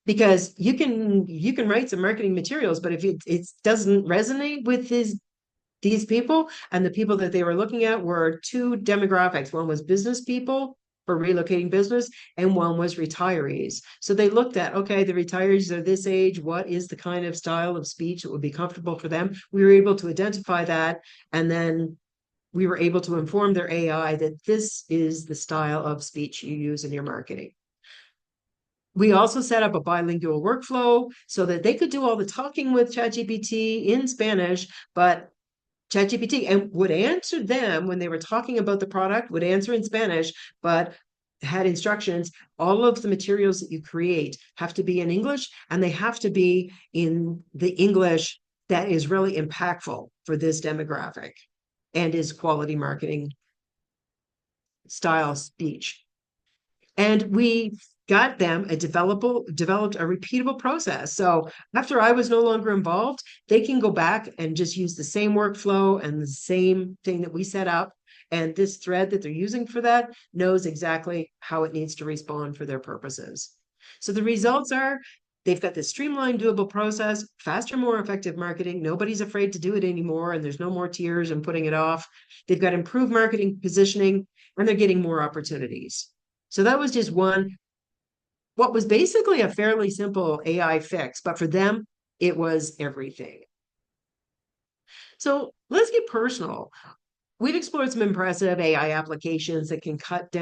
Because you can write some marketing materials, but if it doesn't resonate with these people, and the people that they were looking at were two demographics. One was business people for relocating business, and one was retirees. So they looked at, okay, the retirees are this age. What is the kind of style of speech that would be comfortable for them? We were able to identify that, and then we were able to inform their AI that this is the style of speech you use in your marketing. We also set up a bilingual workflow so that they could do all the talking with ChatGPT in Spanish, but ChatGPT and would answer them when they were talking about the product, would answer in Spanish, but had instructions. All of the materials that you create have to be in English, and they have to be in the English that is really impactful for this demographic and is quality marketing style speech. And we got them developed a repeatable process. So after I was no longer involved, they can go back and just use the same workflow and the same thing that we set up. And this thread that they're using for that knows exactly how it needs to respond for their purposes. So the results are they've got this streamlined, doable process, faster, more effective marketing. Nobody's afraid to do it anymore, and there's no more tears and putting it off. They've got improved marketing positioning, and they're getting more opportunities. So that was just one, what was basically a fairly simple AI fix, but for them, it was everything. So let's get personal. We've explored some impressive AI applications that can cut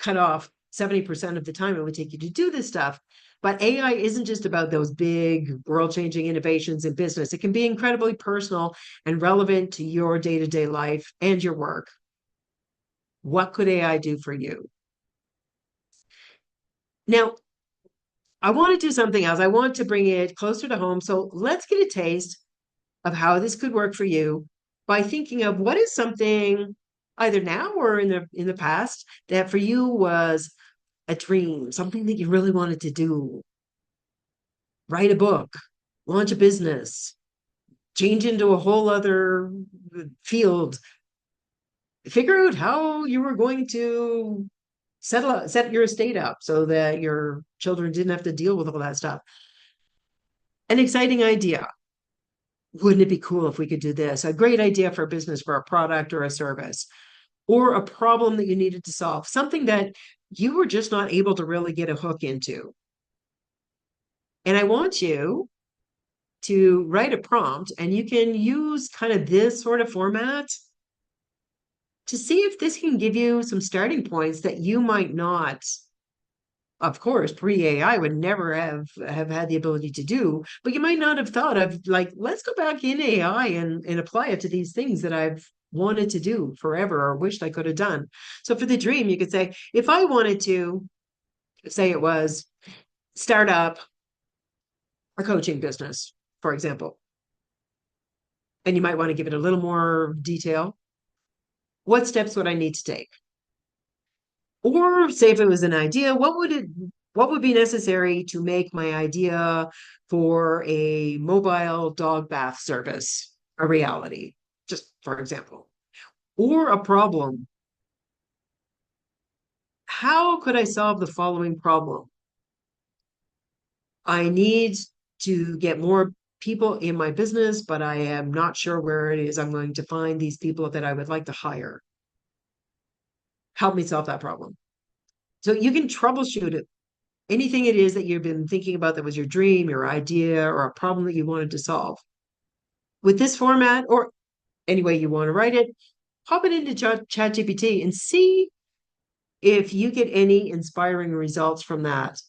off 70% of the time it would take you to do this stuff. But AI isn't just about those big world-changing innovations in business. It can be incredibly personal and relevant to your day-to-day life and your work. What could AI do for you? Now, I want to do something else. I want to bring it closer to home. So let's get a taste of how this could work for you by thinking of what is something either now or in the past that for you was a dream, something that you really wanted to do. Write a book, launch a business, change into a whole other field, figure out how you were going to set your estate up so that your children didn't have to deal with all that stuff. An exciting idea. Wouldn't it be cool if we could do this? A great idea for a business, for a product or a service, or a problem that you needed to solve, something that you were just not able to really get a hook into. And I want you to write a prompt, and you can use kind of this sort of format to see if this can give you some starting points that you might not, of course, pre-AI would never have had the ability to do, but you might not have thought of, like, let's go back in AI and apply it to these things that I've wanted to do forever or wished I could have done. So for the dream, you could say, if I wanted to, say it was start up a coaching business, for example, and you might want to give it a little more detail. What steps would I need to take? Or say if it was an idea, what would be necessary to make my idea for a mobile dog bath service a reality? Just for example. Or a problem. How could I solve the following problem? I need to get more people in my business, but I am not sure where it is I'm going to find these people that I would like to hire. Help me solve that problem. So you can troubleshoot it. Anything it is that you've been thinking about that was your dream, your idea, or a problem that you wanted to solve. With this format, or any way you want to write it, pop it into ChatGPT and see if you get any inspiring results from that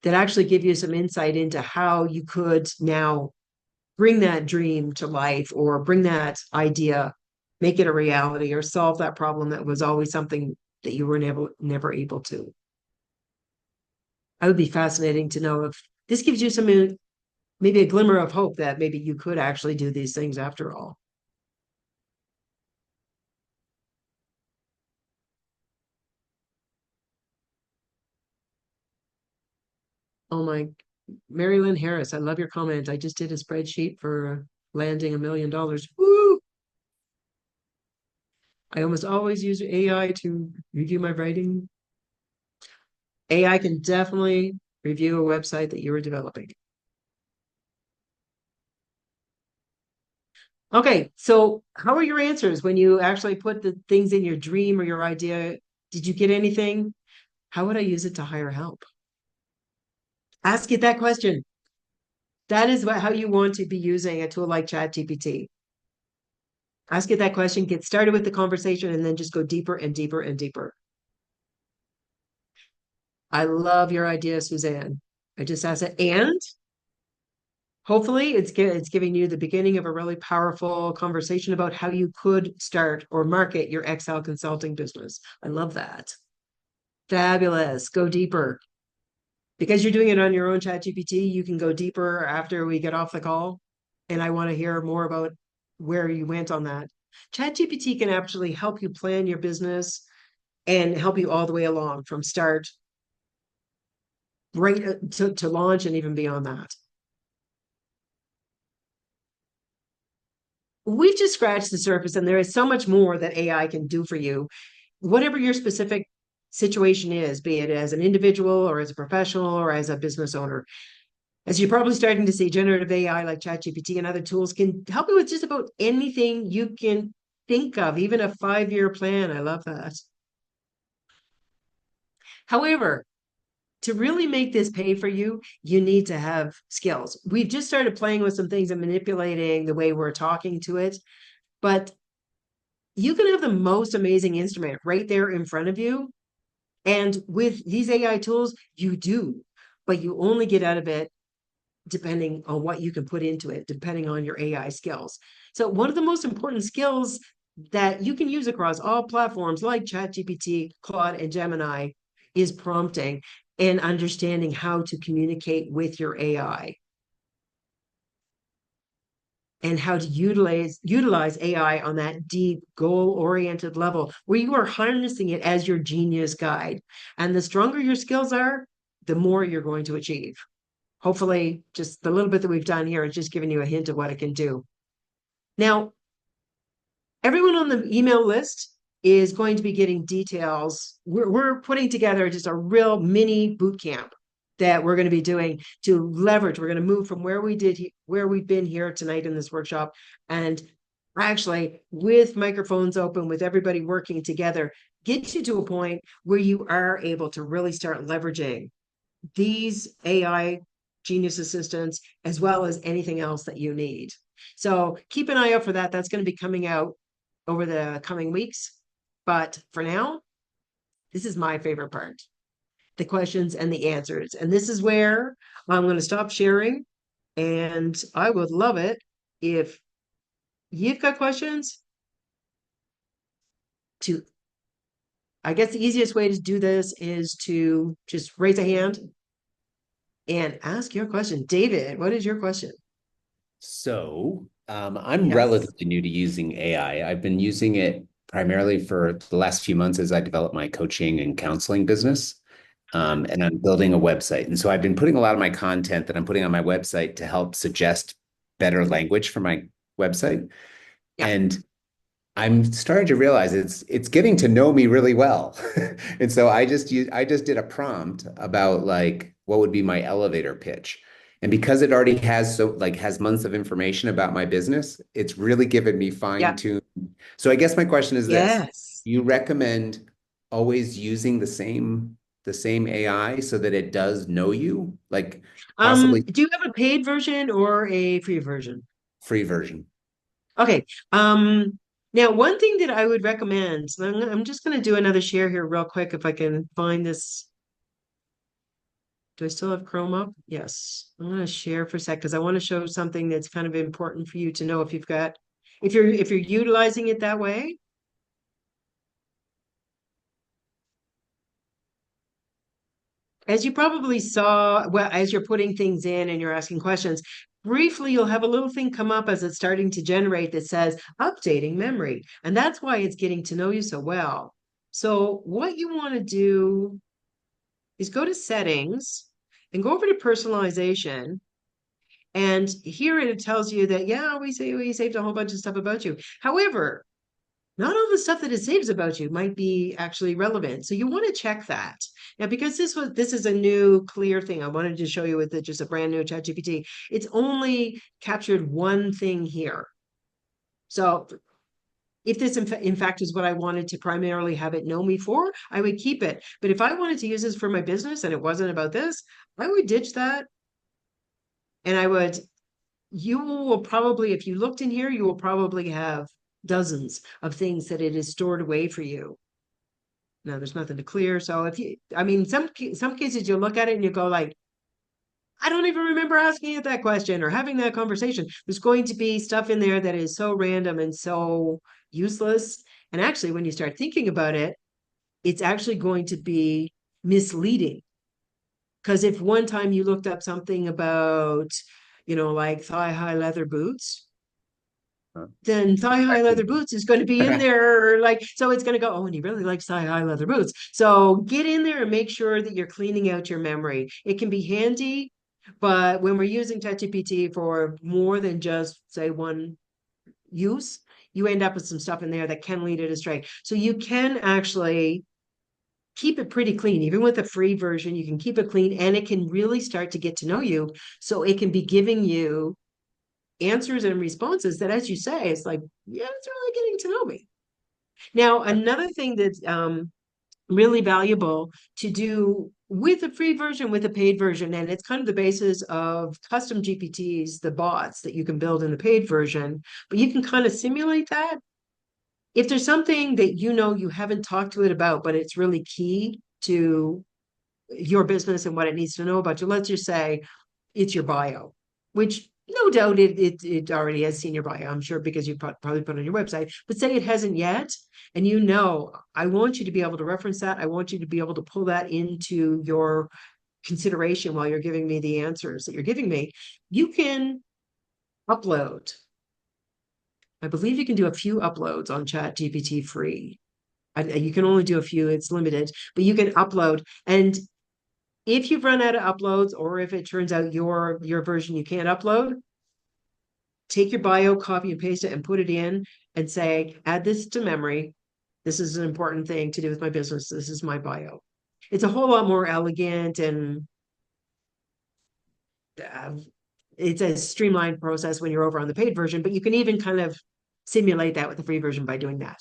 actually give you some insight into how you could now bring that dream to life or bring that idea, make it a reality or solve that problem that was always something that you were never able to. I would be fascinating to know if this gives you some maybe a glimmer of hope that maybe you could actually do these things after all. Oh my, Mary Lynn Harris, I love your comment. I just did a spreadsheet for landing $1 million. Woo! I almost always use AI to review my writing. AI can definitely review a website that you are developing. Okay, so how are your answers when you actually put the things in your dream or your idea? Did you get anything? How would I use it to hire help? Ask it that question. That is how you want to be using a tool like ChatGPT. Ask it that question, get started with the conversation, and then just go deeper and deeper and deeper. I love your idea, Suzanne. I just asked it. And hopefully it's giving you the beginning of a really powerful conversation about how you could start or market your Excel consulting business. I love that. Fabulous. Go deeper. Because you're doing it on your own ChatGPT, you can go deeper after we get off the call. And I want to hear more about where you went on that. ChatGPT can actually help you plan your business and help you all the way along from start right to launch and even beyond that. We've just scratched the surface, and there is so much more that AI can do for you. Whatever your specific situation is, be it as an individual or as a professional or as a business owner, as you're probably starting to see, generative AI like ChatGPT and other tools can help you with just about anything you can think of, even a 5-year plan. I love that. However, to really make this pay for you, you need to have skills. We've just started playing with some things and manipulating the way we're talking to it, but you can have the most amazing instrument right there in front of you. And with these AI tools, you do, but you only get out of it depending on what you can put into it, depending on your AI skills. So, one of the most important skills that you can use across all platforms like ChatGPT, Claude, and Gemini is prompting and understanding how to communicate with your AI and how to utilize AI on that deep goal-oriented level where you are harnessing it as your genius guide. And the stronger your skills are, the more you're going to achieve. Hopefully, just the little bit that we've done here is just giving you a hint of what it can do. Now, everyone on the email list is going to be getting details. We're putting together just a real mini boot camp that we're going to be doing to leverage. We're going to move from where we've been here tonight in this workshop, and actually with microphones open, with everybody working together, get you to a point where you are able to really start leveraging these AI genius assistants as well as anything else that you need. So keep an eye out for that. That's going to be coming out over the coming weeks. But for now, this is my favorite part, the questions and the answers. And this is where I'm going to stop sharing. And I would love it if you've got questions to, I guess the easiest way to do this is to just raise a hand and ask your question. David, what is your question? So, I'm Yes. relatively new to using AI. I've been using it primarily for the last few months as I developed my coaching and counseling business. And I'm building a website. And so I've been putting a lot of my content that I'm putting on my website to help suggest better language for my website. Yeah. And I'm starting to realize it's getting to know me really well. And so I just did a prompt about like what would be my elevator pitch. And because it already has has months of information about my business, it's really given me Yeah. fine-tuned. So I guess my question is this: Yes. you recommend always using the same AI so that it does know you, like possibly Do you have a paid version or a free version? free version? Okay. Now one thing that I would recommend, so I'm just going to do another share here real quick if I can find this. Do I still have Chrome up? Yes. I'm going to share for a sec because I want to show something that's kind of important for you to know if you've got, if you're utilizing it that way. As you probably saw, well, as you're putting things in and you're asking questions, briefly you'll have a little thing come up as it's starting to generate that says updating memory. And that's why it's getting to know you so well. So what you want to do is go to settings and go over to personalization. And here it tells you that, yeah, we saved a whole bunch of stuff about you. However, not all the stuff that it saves about you might be actually relevant. So you want to check that. Now, because this is a new clear thing, I wanted to show you with just a brand new ChatGPT. It's only captured one thing here. So if this in fact is what I wanted to primarily have it know me for, I would keep it. But if I wanted to use this for my business and it wasn't about this, I would ditch that. And you will probably, if you looked in here, you will probably have dozens of things that it is stored away for you. No, there's nothing to clear. So if you, I mean, some cases you look at it and you go like, I don't even remember asking it that question or having that conversation. There's going to be stuff in there that is so random and so useless. And actually, when you start thinking about it, it's actually going to be misleading. Because if one time you looked up something about, like thigh high leather boots, Huh? then thigh high leather Effectively. boots is going to be in there. Like, so it's going to go, oh, and he really likes thigh high leather boots. So get in there and make sure that you're cleaning out your memory. It can be handy, but when we're using ChatGPT for more than just, say, one use, you end up with some stuff in there that can lead it astray. So you can actually keep it pretty clean. Even with the free version, you can keep it clean and it can really start to get to know you. So it can be giving you answers and responses that, as you say, it's like, yeah, it's really getting to know me. Now, another thing that's really valuable to do with a free version, with a paid version, and it's kind of the basis of custom GPTs, the bots that you can build in the paid version, but you can kind of simulate that. If there's something that you haven't talked to it about, but it's really key to your business and what it needs to know about you, let's just say it's your bio, which no doubt it already has seen your bio, I'm sure, because you probably put it on your website. But say it hasn't yet, and I want you to be able to reference that. I want you to be able to pull that into your consideration while you're giving me the answers that you're giving me. You can upload. I believe you can do a few uploads on Chat GPT free. You can only do a few, it's limited, but you can upload. And if you've run out of uploads, or if it turns out your version you can't upload, take your bio, copy and paste it, and put it in and say, add this to memory. This is an important thing to do with my business. This is my bio. It's a whole lot more elegant and uh, it's a streamlined process when you're over on the paid version, but you can even kind of simulate that with the free version by doing that.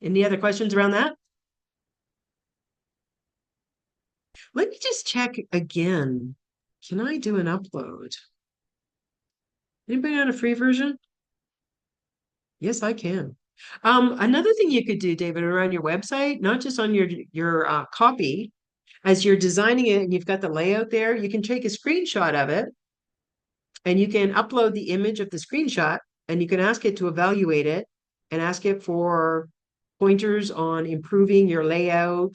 Any other questions around that? Let me just check again. Can I do an upload? Anybody on a free version? Yes, I can. Another thing you could do, David, around your website, not just on your copy, as you're designing it and you've got the layout there, you can take a screenshot of it and you can upload the image of the screenshot and you can ask it to evaluate it and ask it for pointers on improving your layout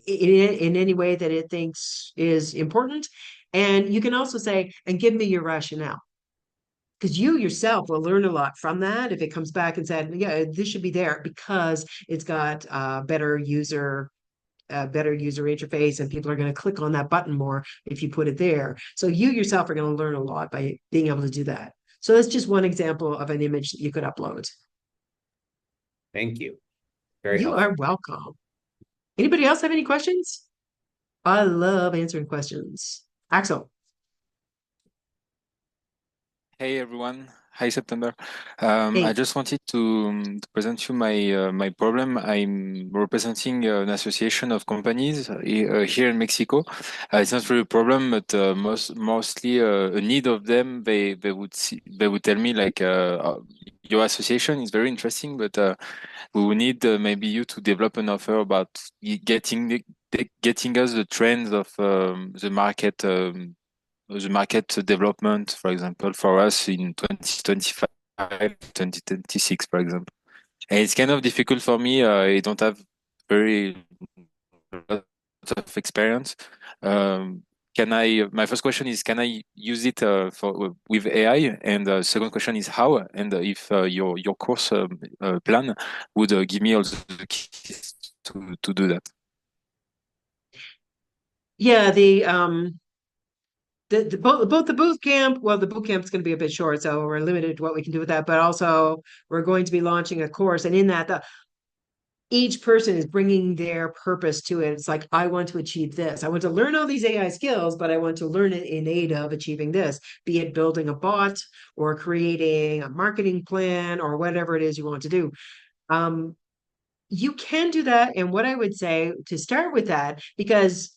in any way that it thinks is important. And you can also say, and give me your rationale. because you yourself will learn a lot from that if it comes back and said, yeah, this should be there because it's got better user interface and people are going to click on that button more if you put it there. So you yourself are going to learn a lot by being able to do that. So that's just one example of an image that you could upload. Thank you. Very You are helpful. welcome. Anybody else have any questions? I love answering questions. Axel. Hey everyone. Hi September. I Hey. just wanted to present you my problem. I'm representing an association of companies here in Mexico. It's not really a problem, but mostly a need of them. They would tell me like your association is very interesting, but we will need maybe you to develop an offer about getting us the trends of the market development, for example, for us in 2025, 2026, for example. And it's kind of difficult for me. I don't have very lot of experience. My first question is, can I use it with AI? And second question is how? And if your course plan would give me also the keys to do that. Yeah, both the boot camp, well, the boot camp is going to be a bit short, so we're limited to what we can do with that. But also, we're going to be launching a course, and in that, each person is bringing their purpose to it. It's like, I want to achieve this. I want to learn all these AI skills, but I want to learn it in aid of achieving this, be it building a bot or creating a marketing plan or whatever it is you want to do. Um, you can do that. And what I would say to start with that, because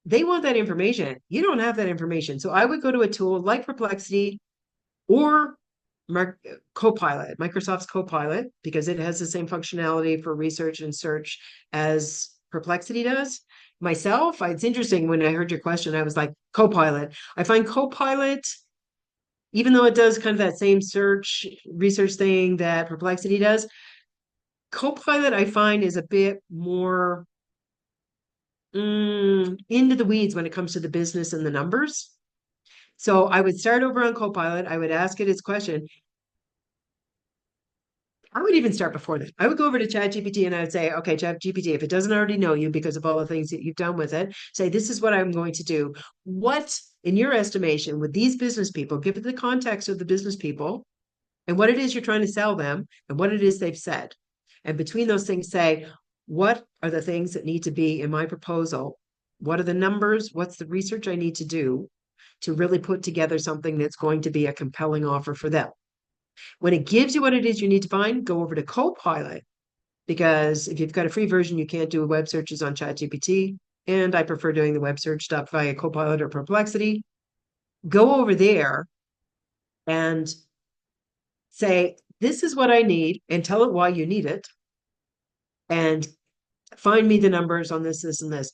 they want that information. You don't have that information. So I would go to a tool like Perplexity or Copilot, Microsoft's Copilot, because it has the same functionality for research and search as Perplexity does. Myself, it's interesting when I heard your question, I was like, Copilot. I find Copilot, even though it does kind of that same search research thing that Perplexity does, Copilot I find is a bit more into the weeds when it comes to the business and the numbers. So I would start over on Copilot. I would ask it its question. I would even start before that. I would go over to ChatGPT and I would say, okay, ChatGPT, if it doesn't already know you because of all the things that you've done with it, say, this is what I'm going to do. What, in your estimation, with these business people, give it the context of the business people and what it is you're trying to sell them and what it is they've said. And between those things, say, what are the things that need to be in my proposal? What are the numbers? What's the research I need to do to really put together something that's going to be a compelling offer for them? When it gives you what it is you need to find, go over to Copilot because if you've got a free version, you can't do web searches on ChatGPT. And I prefer doing the web search stuff via Copilot or Perplexity. Go over there and say, this is what I need, and tell it why you need it. And find me the numbers on this, this, and this.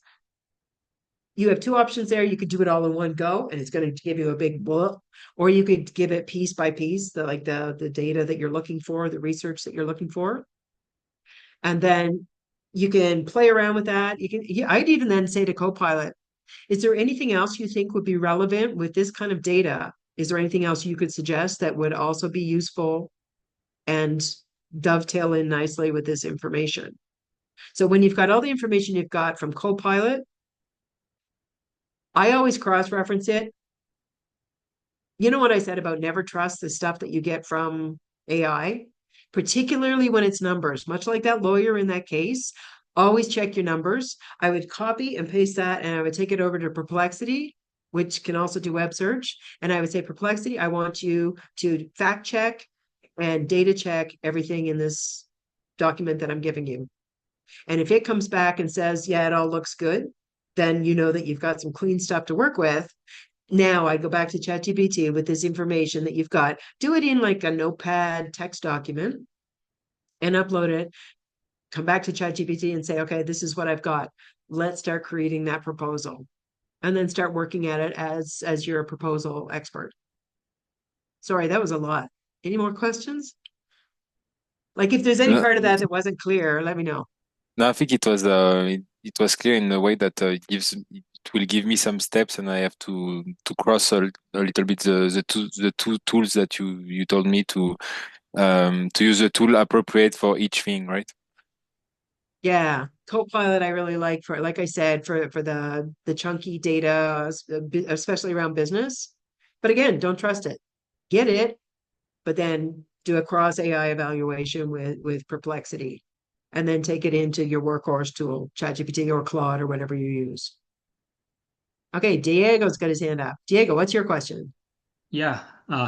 You have two options there. You could do it all in one go, and it's going to give you a big bullet, or you could give it piece by piece, the data that you're looking for, the research that you're looking for, and then you can play around with that. I'd even then say to Copilot, is there anything else you think would be relevant with this kind of data? Is there anything else you could suggest that would also be useful and dovetail in nicely with this information? So when you've got all the information you've got from Copilot, I always cross-reference it. You know what I said about never trust the stuff that you get from AI, particularly when it's numbers, much like that lawyer in that case. Always check your numbers. I would copy and paste that and I would take it over to Perplexity, which can also do web search. And I would say, Perplexity, I want you to fact check and data check everything in this document that I'm giving you. And if it comes back and says, yeah, it all looks good, then you know that you've got some clean stuff to work with. Now I go back to ChatGPT with this information that you've got, do it in like a notepad text document and upload it. Come back to ChatGPT and say, okay, this is what I've got. Let's start creating that proposal and then start working at it as your proposal expert. Sorry, that was a lot. Any more questions? Like if there's any No, part of that that wasn't clear, let me know. no, I think it was clear in a way that it it will give me some steps, and I have to cross a little bit the two tools that you told me to use the tool appropriate for each thing, right? Yeah, Copilot I really like I said, for the chunky data, especially around business. But again, don't trust it. Get it, but then do a cross AI evaluation with Perplexity, and then take it into your workhorse tool, ChatGPT or Claude or whatever you use. Okay, Diego's got his hand up. Diego, what's your question? Yeah,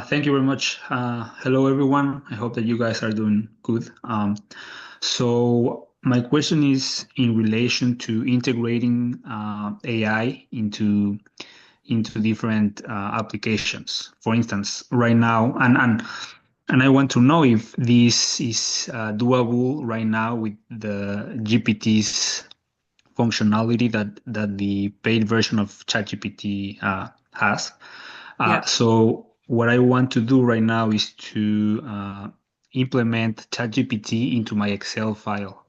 thank you very much. Hello, everyone. I hope that you guys are doing good. So my question is in relation to integrating AI into different applications. For instance, right now, and I want to know if this is doable right now with the GPT's functionality that the paid version of ChatGPT has. Yeah. So what I want to do right now is to implement ChatGPT into my Excel file.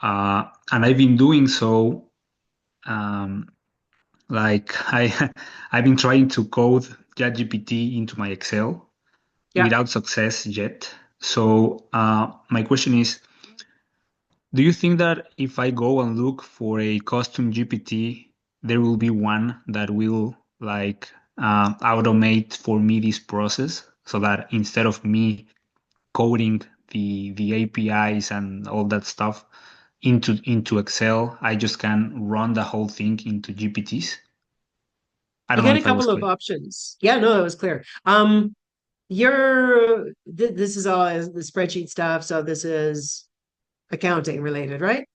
And I've been doing so, um, like I've been trying to code ChatGPT into my Excel Yeah. without success yet. So my question is, do you think that if I go and look for a custom GPT, there will be one that will like automate for me this process so that instead of me coding the APIs and all that stuff into Excel, I just can run the whole thing into GPTs? I You don't know get a if I was couple of clear. options. Yeah, no, that was clear. This is all the spreadsheet stuff, so this is accounting related, right?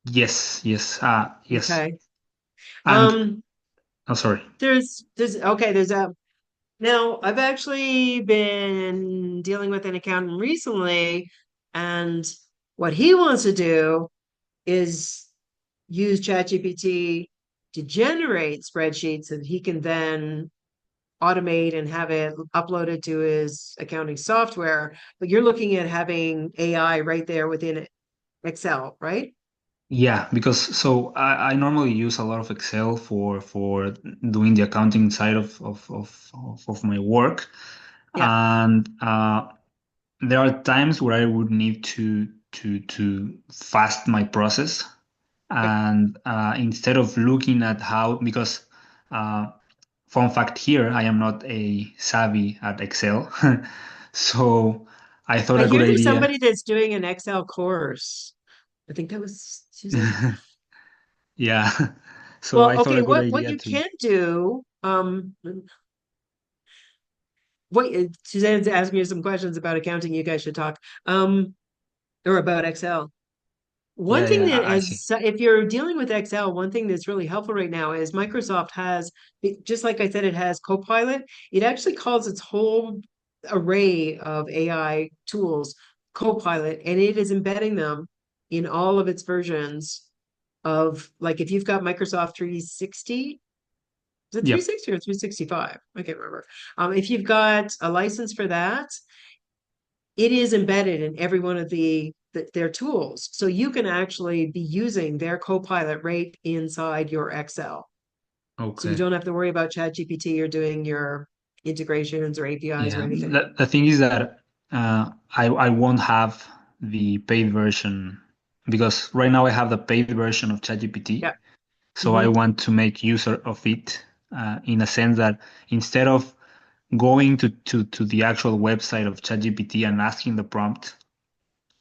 Yes, yes, yes. Okay. And Um, oh, sorry. there's okay, there's a now I've actually been dealing with an accountant recently, and what he wants to do is use ChatGPT to generate spreadsheets that he can then automate and have it uploaded to his accounting software. But you're looking at having AI right there within Excel, right? Yeah, because so I normally use a lot of Excel for doing the accounting side of my work. Yeah. And there are times where I would need to fast my process. Yep. And instead of looking at how, because uh, fun fact here, I am not a savvy at Excel. So I thought I a good hear there's idea. somebody that's doing an Excel course. I think that was Suzanne. Yeah. So Well, I thought okay, a good what idea you to. can do, what Suzanne's asking you some questions about accounting. You guys should talk, or about Excel. One Yeah, thing yeah, that, I see. as if you're dealing with Excel, one thing that's really helpful right now is Microsoft has, just like I said, it has Copilot. It actually calls its whole array of AI tools Copilot, and it is embedding them in all of its versions of, like, if you've got Microsoft 360, is it Yep. 360 or 365? I can't remember. If you've got a license for that, it is embedded in every one of their tools. So you can actually be using their Copilot right inside your Excel. So you Okay. don't have to worry about ChatGPT or doing your integrations or APIs or Yeah. anything. The thing is that I won't have the paid version because right now I have the paid version of ChatGPT. Yeah. So I Hmm. want to make use of it in a sense that instead of going to the actual website of ChatGPT and asking the prompt,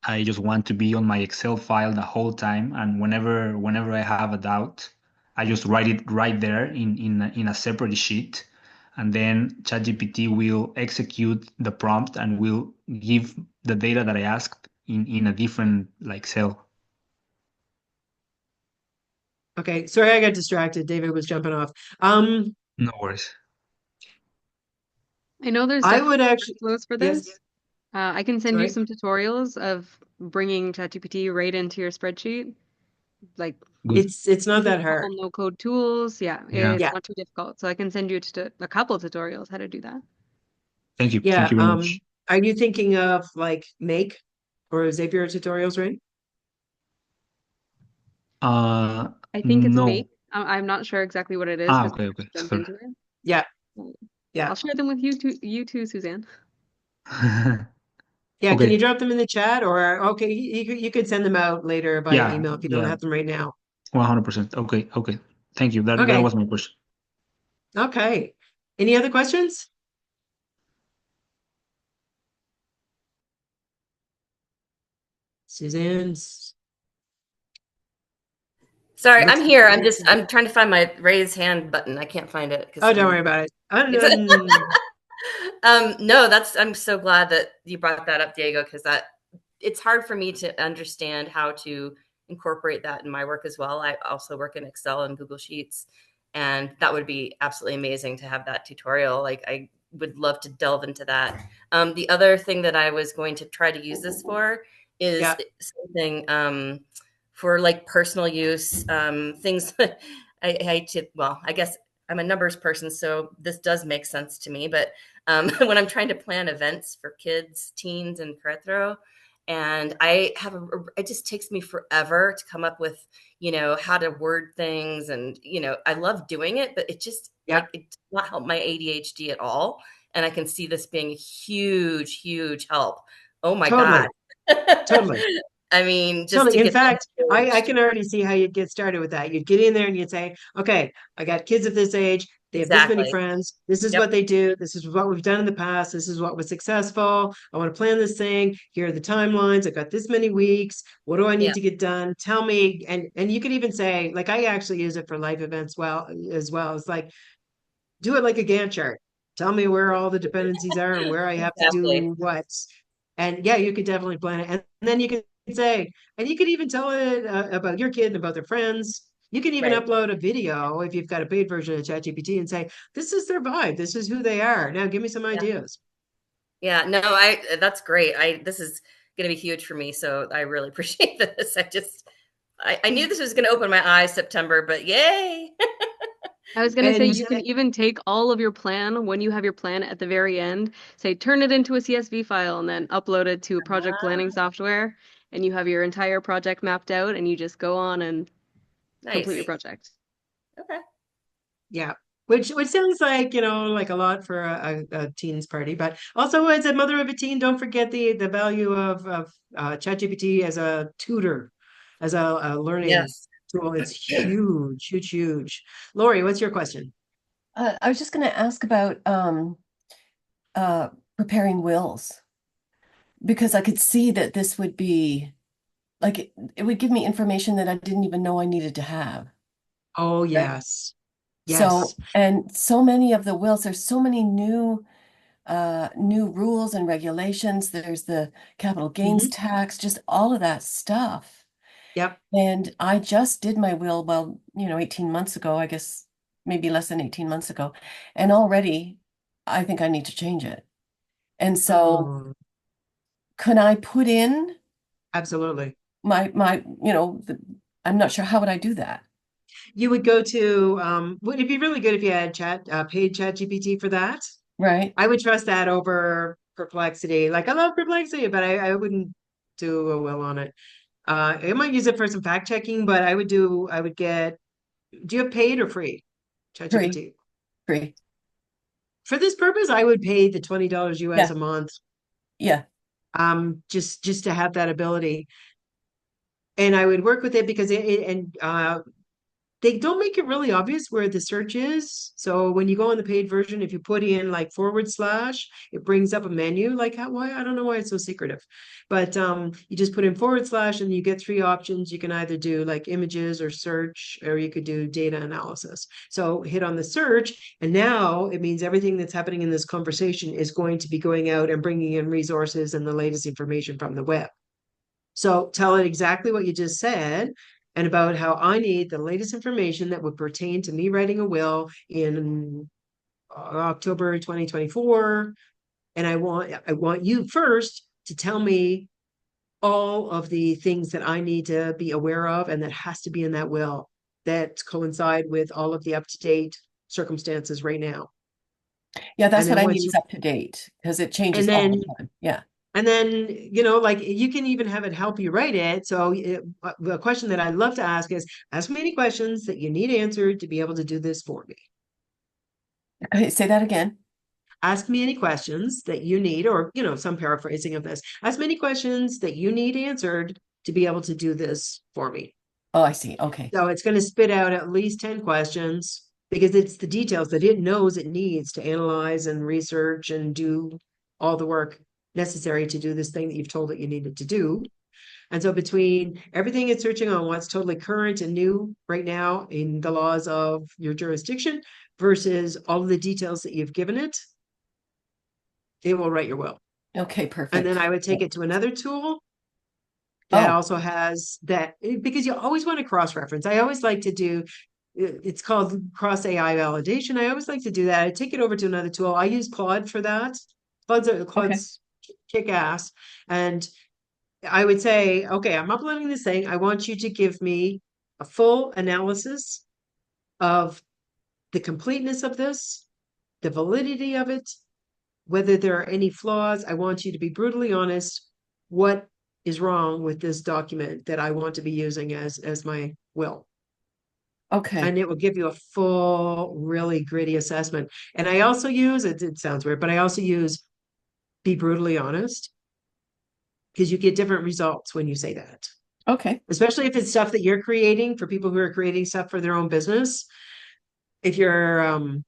I just want to be on my Excel file the whole time, and whenever I have a doubt, I just write it right there in a separate sheet, and then ChatGPT will execute the prompt and will give the data that I asked in a different like cell. Okay. Sorry, I got distracted. David was jumping off. Um, No worries. I know there's I would definitely actually, workflows for yes, this. I can send you sorry. some tutorials of bringing ChatGPT right into your spreadsheet, like Good. It's not using that a couple hard. no-code tools. Yeah, Yeah. it's Yeah. not too difficult. So I can send you a couple tutorials how to do that. Thank you. Thank Yeah. you very much. Are you thinking of like Make or Zapier tutorials, right? Uh, I think it's no. Make. I'm not sure exactly what it is Ah, because okay, I okay. jumped Sorry. into it. Yeah. Yeah. I'll share them with you too, Suzanne. Yeah. Can Okay. you drop them in the chat or okay, you could send them out later via Yeah, email if you don't yeah, have them right now. 100%. Okay, okay. Thank you. That Okay. was my question. Okay. Any other questions? Suzanne's Sorry, looks I'm here. like I'm trying to find my raise hand button. I can't find it because oh, don't worry about it. it's no, I'm so glad that you brought that up, Diego, because it's hard for me to understand how to incorporate that in my work as well. I also work in Excel and Google Sheets, and that would be absolutely amazing to have that tutorial. Like I would love to delve into that. The other thing that I was going to try to use this for is Yeah. something for like personal use, things that I guess I'm a numbers person, so this does make sense to me. But when I'm trying to plan events for kids, teens, and Querétaro, and it just takes me forever to come up with, how to word things. And, I love doing it, but it just Yeah. it does not help my ADHD at all. And I can see this being a huge, huge help. Oh my Totally. God. Totally. I mean, just Totally. to In get fact, I engaged. can already see how you'd get started with that. You'd get in there and you'd say, okay, I got kids of this age. They have this many Exactly. friends. This is Yep. what they do. This is what we've done in the past. This is what was successful. I want to plan this thing. Here are the timelines. I got this many weeks. What do I need Yeah. to get done? Tell me. And you could even say, like, I actually use it for life events as well. It's like, do it like a Gantt chart. Tell me where all the dependencies are and where I have to Exactly. do what. And yeah, you could definitely plan it. And then you could say, and you could even tell it about your kid and about their friends. You can even Right. upload a video if you've got a paid version of ChatGPT and say, this is their vibe. This is who they are. Now give me some Yeah. ideas. Yeah. No, that's great. This is going to be huge for me. So I really appreciate this. I knew this was going to open my eyes September, but yay. I was going to say And you can even take all of your plan when you have your plan at the very end, say turn it into a CSV file and then upload it to a project planning software, and you have your entire project mapped out and you just go on and complete your Nice. project. Okay. yeah, which sounds like, like a lot for a teens party, but also as a mother of a teen, don't forget the value of ChatGPT as a tutor, as a learning Yes. tool. It's huge, huge, huge. Lori, what's your question? I was just going to ask about preparing wills, because I could see that this would be like it would give me information that I didn't even know I needed to have. Oh, Right. yes. So, Yes. and so many of the wills, there's so many new rules and regulations. There's the capital gains tax, just all of that stuff. Yep. And I just did my will, well, 18 months ago, I guess maybe less than 18 months ago. And already I think I need to change it. And so Oh, can I put in absolutely. my, I'm not sure, how would I do that? You would go to, would it be really good if you had paid ChatGPT for that? Right. I would trust that over Perplexity. Like I love Perplexity, but I wouldn't do a will on it. I might use it for some fact checking, but do you have paid or free Free, ChatGPT? free. For this purpose, I would pay the $20 US Yeah. a month. Yeah. Just to have that ability. And I would work with it because they don't make it really obvious where the search is. So when you go on the paid version, if you put in like /, it brings up a menu. Like why? I don't know why it's so secretive, but you just put in / and you get three options. You can either do like images or search, or you could do data analysis. So hit on the search, and now it means everything that's happening in this conversation is going to be going out and bringing in resources and the latest information from the web. So tell it exactly what you just said and about how I need the latest information that would pertain to me writing a will in October 2024. And I want you first to tell me all of the things that I need to be aware of and that has to be in that will that coincide with all of the up-to-date circumstances right now. Yeah, that's And what then I once mean, you is up to date, because it changes and all then the time. Yeah. And then, like you can even have it help you write it. So the question that I love to ask is, ask me any questions that you need answered to be able to do this for me. Okay, say that again. Ask me any questions that you need, or, some paraphrasing of this. Ask me any questions that you need answered to be able to do this for me. Oh, I see. Okay. So it's going to spit out at least 10 questions because it's the details that it knows it needs to analyze and research and do all the work necessary to do this thing that you've told it you needed to do. And so between everything it's searching on what's totally current and new right now in the laws of your jurisdiction versus all of the details that you've given it, it will write your will. Okay, perfect. And then I would take it to another tool that also has that, because you always want to cross-reference. I always like to do, it's called cross AI validation. I always like to do that. I take it over to another tool. I use Claude for that. Claude's kick ass. And I would say, okay, I'm uploading this thing. I want you to give me a full analysis of the completeness of this, the validity of it, whether there are any flaws. I want you to be brutally honest. What is wrong with this document that I want to be using as my will? Okay. And it will give you a full, really gritty assessment. And I also use, it sounds weird, but I also use be brutally honest, because you get different results when you say that. Okay. Especially if it's stuff that you're creating for people who are creating stuff for their own business. If you're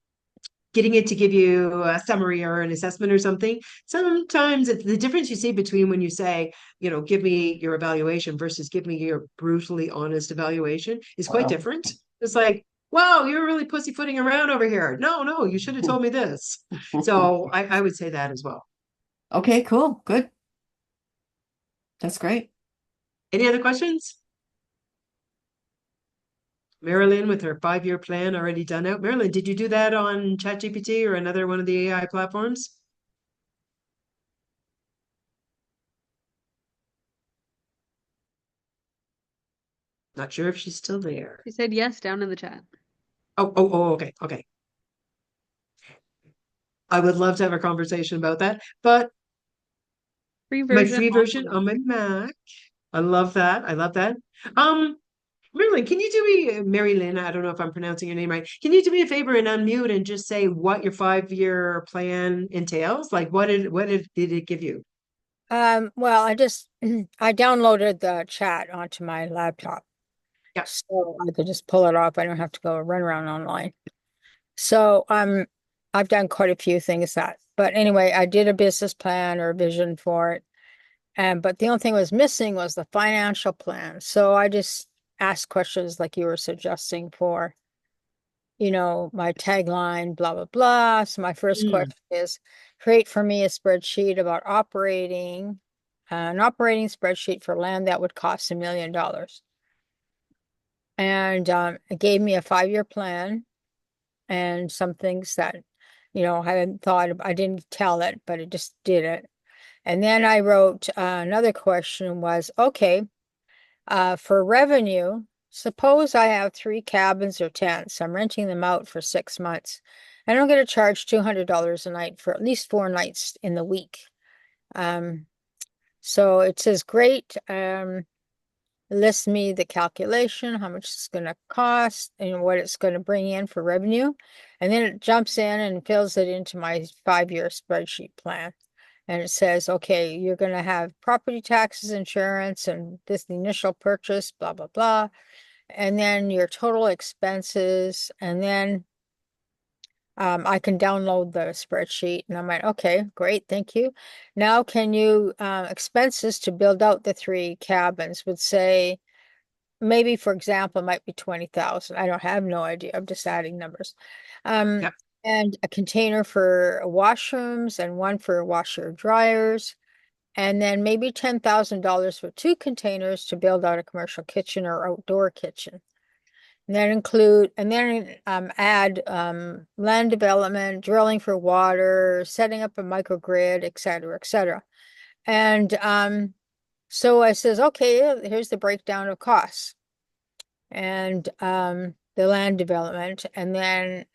getting it to give you a summary or an assessment or something, sometimes it's the difference you see between when you say, give me your evaluation versus give me your brutally honest evaluation is quite different. It's like, wow, you're really pussyfooting around over here. No, you should have told me this. So I would say that as well. Okay, cool. Good. That's great. Any other questions? Marilyn with her 5-year plan already done out. Marilyn, did you do that on ChatGPT or another one of the AI platforms? Not sure if she's still there. She said yes down in the chat. Oh, okay. I would love to have a conversation about that, but Free my version. free version on my Mac. I love that. Marilyn, can you do me, Mary Lynn, I don't know if I'm pronouncing your name right. Can you do me a favor and unmute and just say what your 5-year plan entails? Like did it give you? Well, I downloaded the chat onto my laptop. Yeah. So I could just pull it off. I don't have to go run around online. So I've done quite a few things but anyway, I did a business plan or a vision for it. But the only thing was missing was the financial plan. So I just asked questions like you were suggesting for, my tagline, blah, blah, blah. So my first question is create for me a spreadsheet about an operating spreadsheet for land that would cost $1 million. And it gave me a 5-year plan and some things that, I hadn't thought of. I didn't tell it, but it just did it. And then I wrote another question was, okay, for revenue, suppose I have 3 cabins or tents. I'm renting them out for 6 months. And I'm going to charge $200 a night for at least 4 nights in the week. So it says, great. List me the calculation, how much it's going to cost and what it's going to bring in for revenue. And then it jumps in and fills it into my 5-year spreadsheet plan. And it says, okay, you're going to have property taxes, insurance, and this initial purchase, blah, blah, blah. And then your total expenses. And then I can download the spreadsheet. And I'm like, okay, great, thank you. Now, can you, expenses to build out the 3 cabins would say, maybe, for example, it might be 20,000. I have no idea. I'm just adding numbers. Yep. And a container for washrooms and one for washer dryers. And then maybe $10,000 for 2 containers to build out a commercial kitchen or outdoor kitchen. And then add land development, drilling for water, setting up a microgrid, et cetera, et cetera. And so I says, okay, here's the breakdown of costs and the land development, and then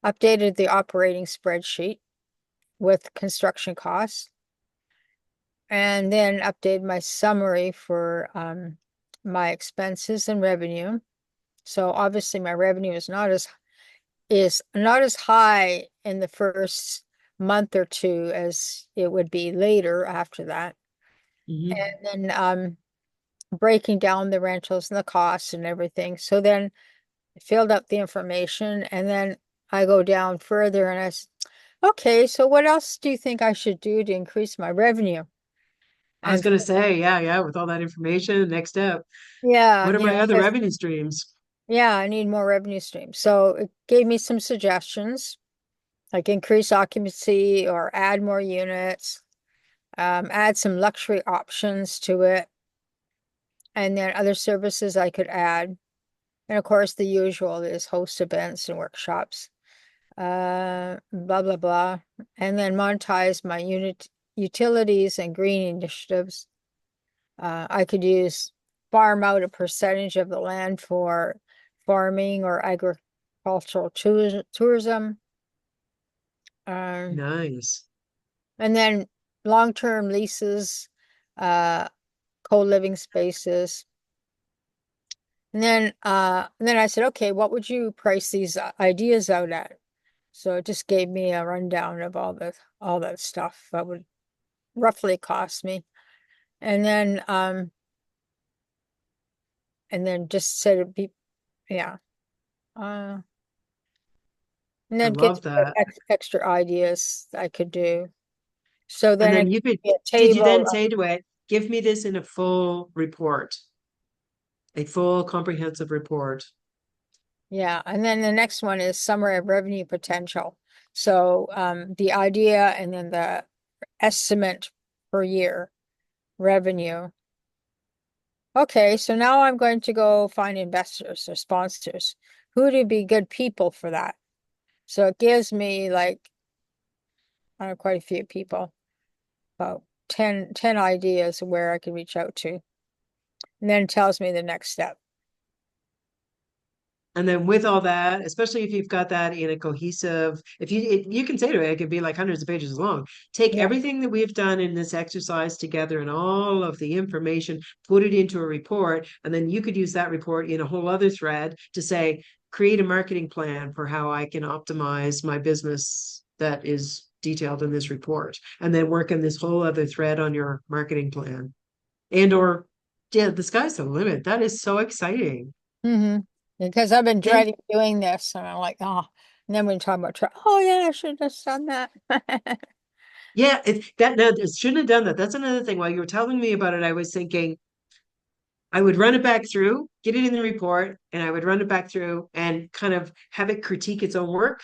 updated the operating spreadsheet with construction costs. and then update my summary for my expenses and revenue. So obviously my revenue is not as high in the first month or two as it would be later after that. Mhm. And then breaking down the rentals and the costs and everything. So then I filled up the information, and then I go down further and I said, okay, so what else do you think I should do to increase my revenue? I was And going to say, yeah, with all that information, next step. yeah, What are you my know, other 'cause revenue streams? yeah, I need more revenue streams. So it gave me some suggestions, like increase occupancy or add more units, add some luxury options to it, and then other services I could add. And of course, the usual is host events and workshops, blah, blah, blah. And then monetize my utilities and green initiatives. I could farm out a percentage of the land for farming or agricultural tourism. Nice. And then long-term leases, co-living spaces. And then I said, okay, what would you price these ideas out at? So it just gave me a rundown of all that stuff that would roughly cost me. And then just said it'd be, yeah. And I then get love that. extra ideas I could do. So And then then it you could could, be a did you table. then say to it, give me this in a full report, a full comprehensive report? Yeah, and then the next one is summary of revenue potential. So the idea and then the estimate per year revenue. Okay, so now I'm going to go find investors or sponsors. Who would be good people for that? So it gives me like, I don't know, quite a few people, about 10 ideas of where I can reach out to. And then it tells me the next step. And then with all that, especially if you've got that in a cohesive, if you can say to it, it could be like hundreds of pages long. Take Yeah, everything that we've done in this exercise together and all of the information, put it into a report, and then you could use that report in a whole other thread to say, create a marketing plan for how I can optimize my business that is detailed in this report, and then work in this whole other thread on your marketing plan. And or yeah, the sky's the limit. That is so exciting. mm-hmm. Because I've been Thank dreading doing this, and I'm like, oh. And then when you talk about, oh yeah, I should have just done that. Yeah, that no, it shouldn't have done that. That's another thing. While you were telling me about it, I was thinking I would run it back through, get it in the report, and I would run it back through and kind of have it critique its own work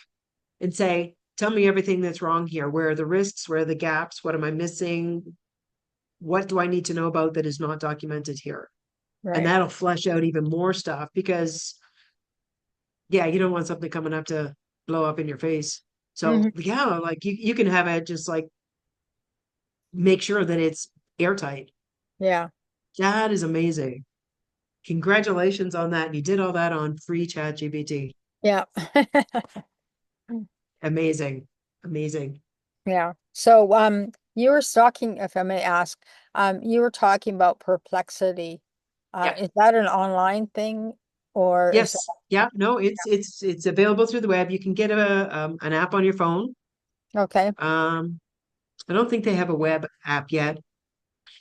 and say, tell me everything that's wrong here. Where are the risks? Where are the gaps? What am I missing? What do I need to know about that is not documented here? And Right. that'll flesh out even more stuff because, yeah, you don't want something coming up to blow up in your face. So, Hmm. yeah, like you can have it just like make sure that it's airtight. Yeah. That is amazing. Congratulations on that. You did all that on free chat GPT. Yeah. Amazing. Amazing. Yeah. So you were talking, if I may ask, you were talking about Perplexity. Yeah. Is that an online thing or is Yes. Yeah. No, it's available through the web. You can get an app on your phone. that okay? I don't think they have a web app yet.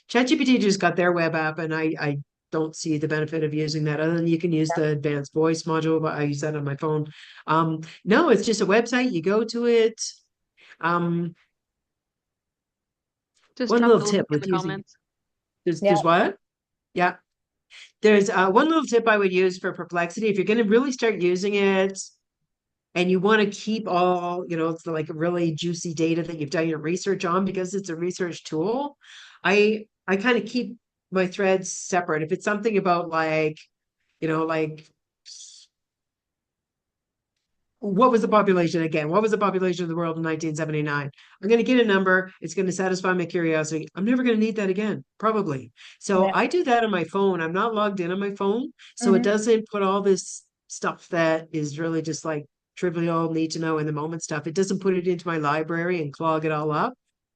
ChatGPT just got their web app, and I don't see the benefit of using that other than you can use the advanced voice module, but I use that on my phone. No, it's just a website. You go to it. Um, Just one drop little the link tip in with the using comments. Yeah. there's what? Yeah. There's one little tip I would use for Perplexity. If you're going to really start using it and you want to keep all, it's like really juicy data that you've done your research on because it's a research tool, I kind of keep my threads separate. If it's something about like what was the population again? What was the population of the world in 1979? I'm going to get a number. It's going to satisfy my curiosity. I'm never going to need that again, probably. So Yeah. I do that on my phone. I'm not logged in on my phone. So it Hmm. doesn't put all this stuff that is really just like trivial, need to know in the moment stuff. It doesn't put it into my library and clog it all up.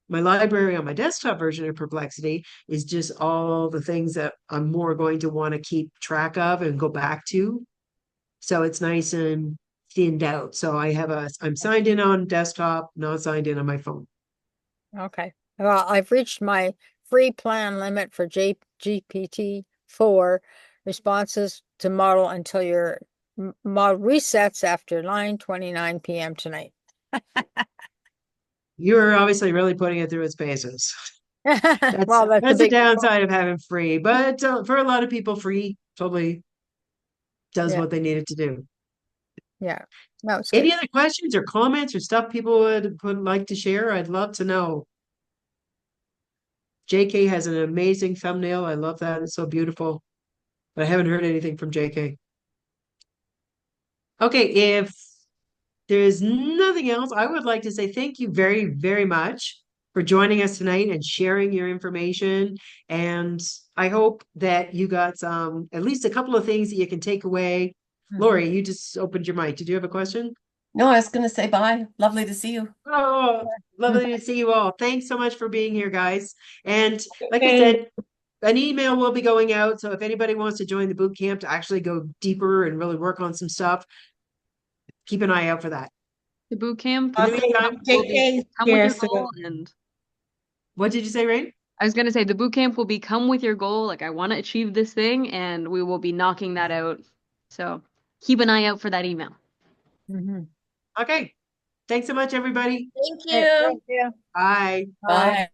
My library on my desktop version of Perplexity is just all the things that I'm more going to want to keep track of and go back to. So it's nice and thinned out. So I'm signed in on desktop, not signed in on my phone. Okay. Well, I've reached my free plan limit for GPT-4 responses to model until your model resets after 9:29 p.m. tonight. You're obviously really putting it through its paces. Well, that's That's a the big downside of having free, but for a lot of people, free totally does Yeah. what they need it to do. Yeah. No, it's Any good. other questions or comments or stuff people would like to share? I'd love to know. JK has an amazing thumbnail. I love that. It's so beautiful. But I haven't heard anything from JK. Okay, if there's nothing else, I would like to say thank you very, very much for joining us tonight and sharing your information. And I hope that you got at least a couple of things that you can take away. Lori, you just opened your mic. Did you have a question? No, I was going to say bye. Lovely to see you. Oh, lovely to see you all. Thanks so much for being here, guys. And like I Okay. said, an email will be going out. So if anybody wants to join the boot camp to actually go deeper and really work on some stuff, keep an eye out for that. The boot camp In the meantime, will be come with your goal, and what did you say, Rain? I was gonna say the boot camp will be come with your goal. Like I want to achieve this thing, and we will be knocking that out. So keep an eye out for that email. Mhm. Okay. Thanks so much, everybody. Thank Hey, you. thank you. Bye. Bye.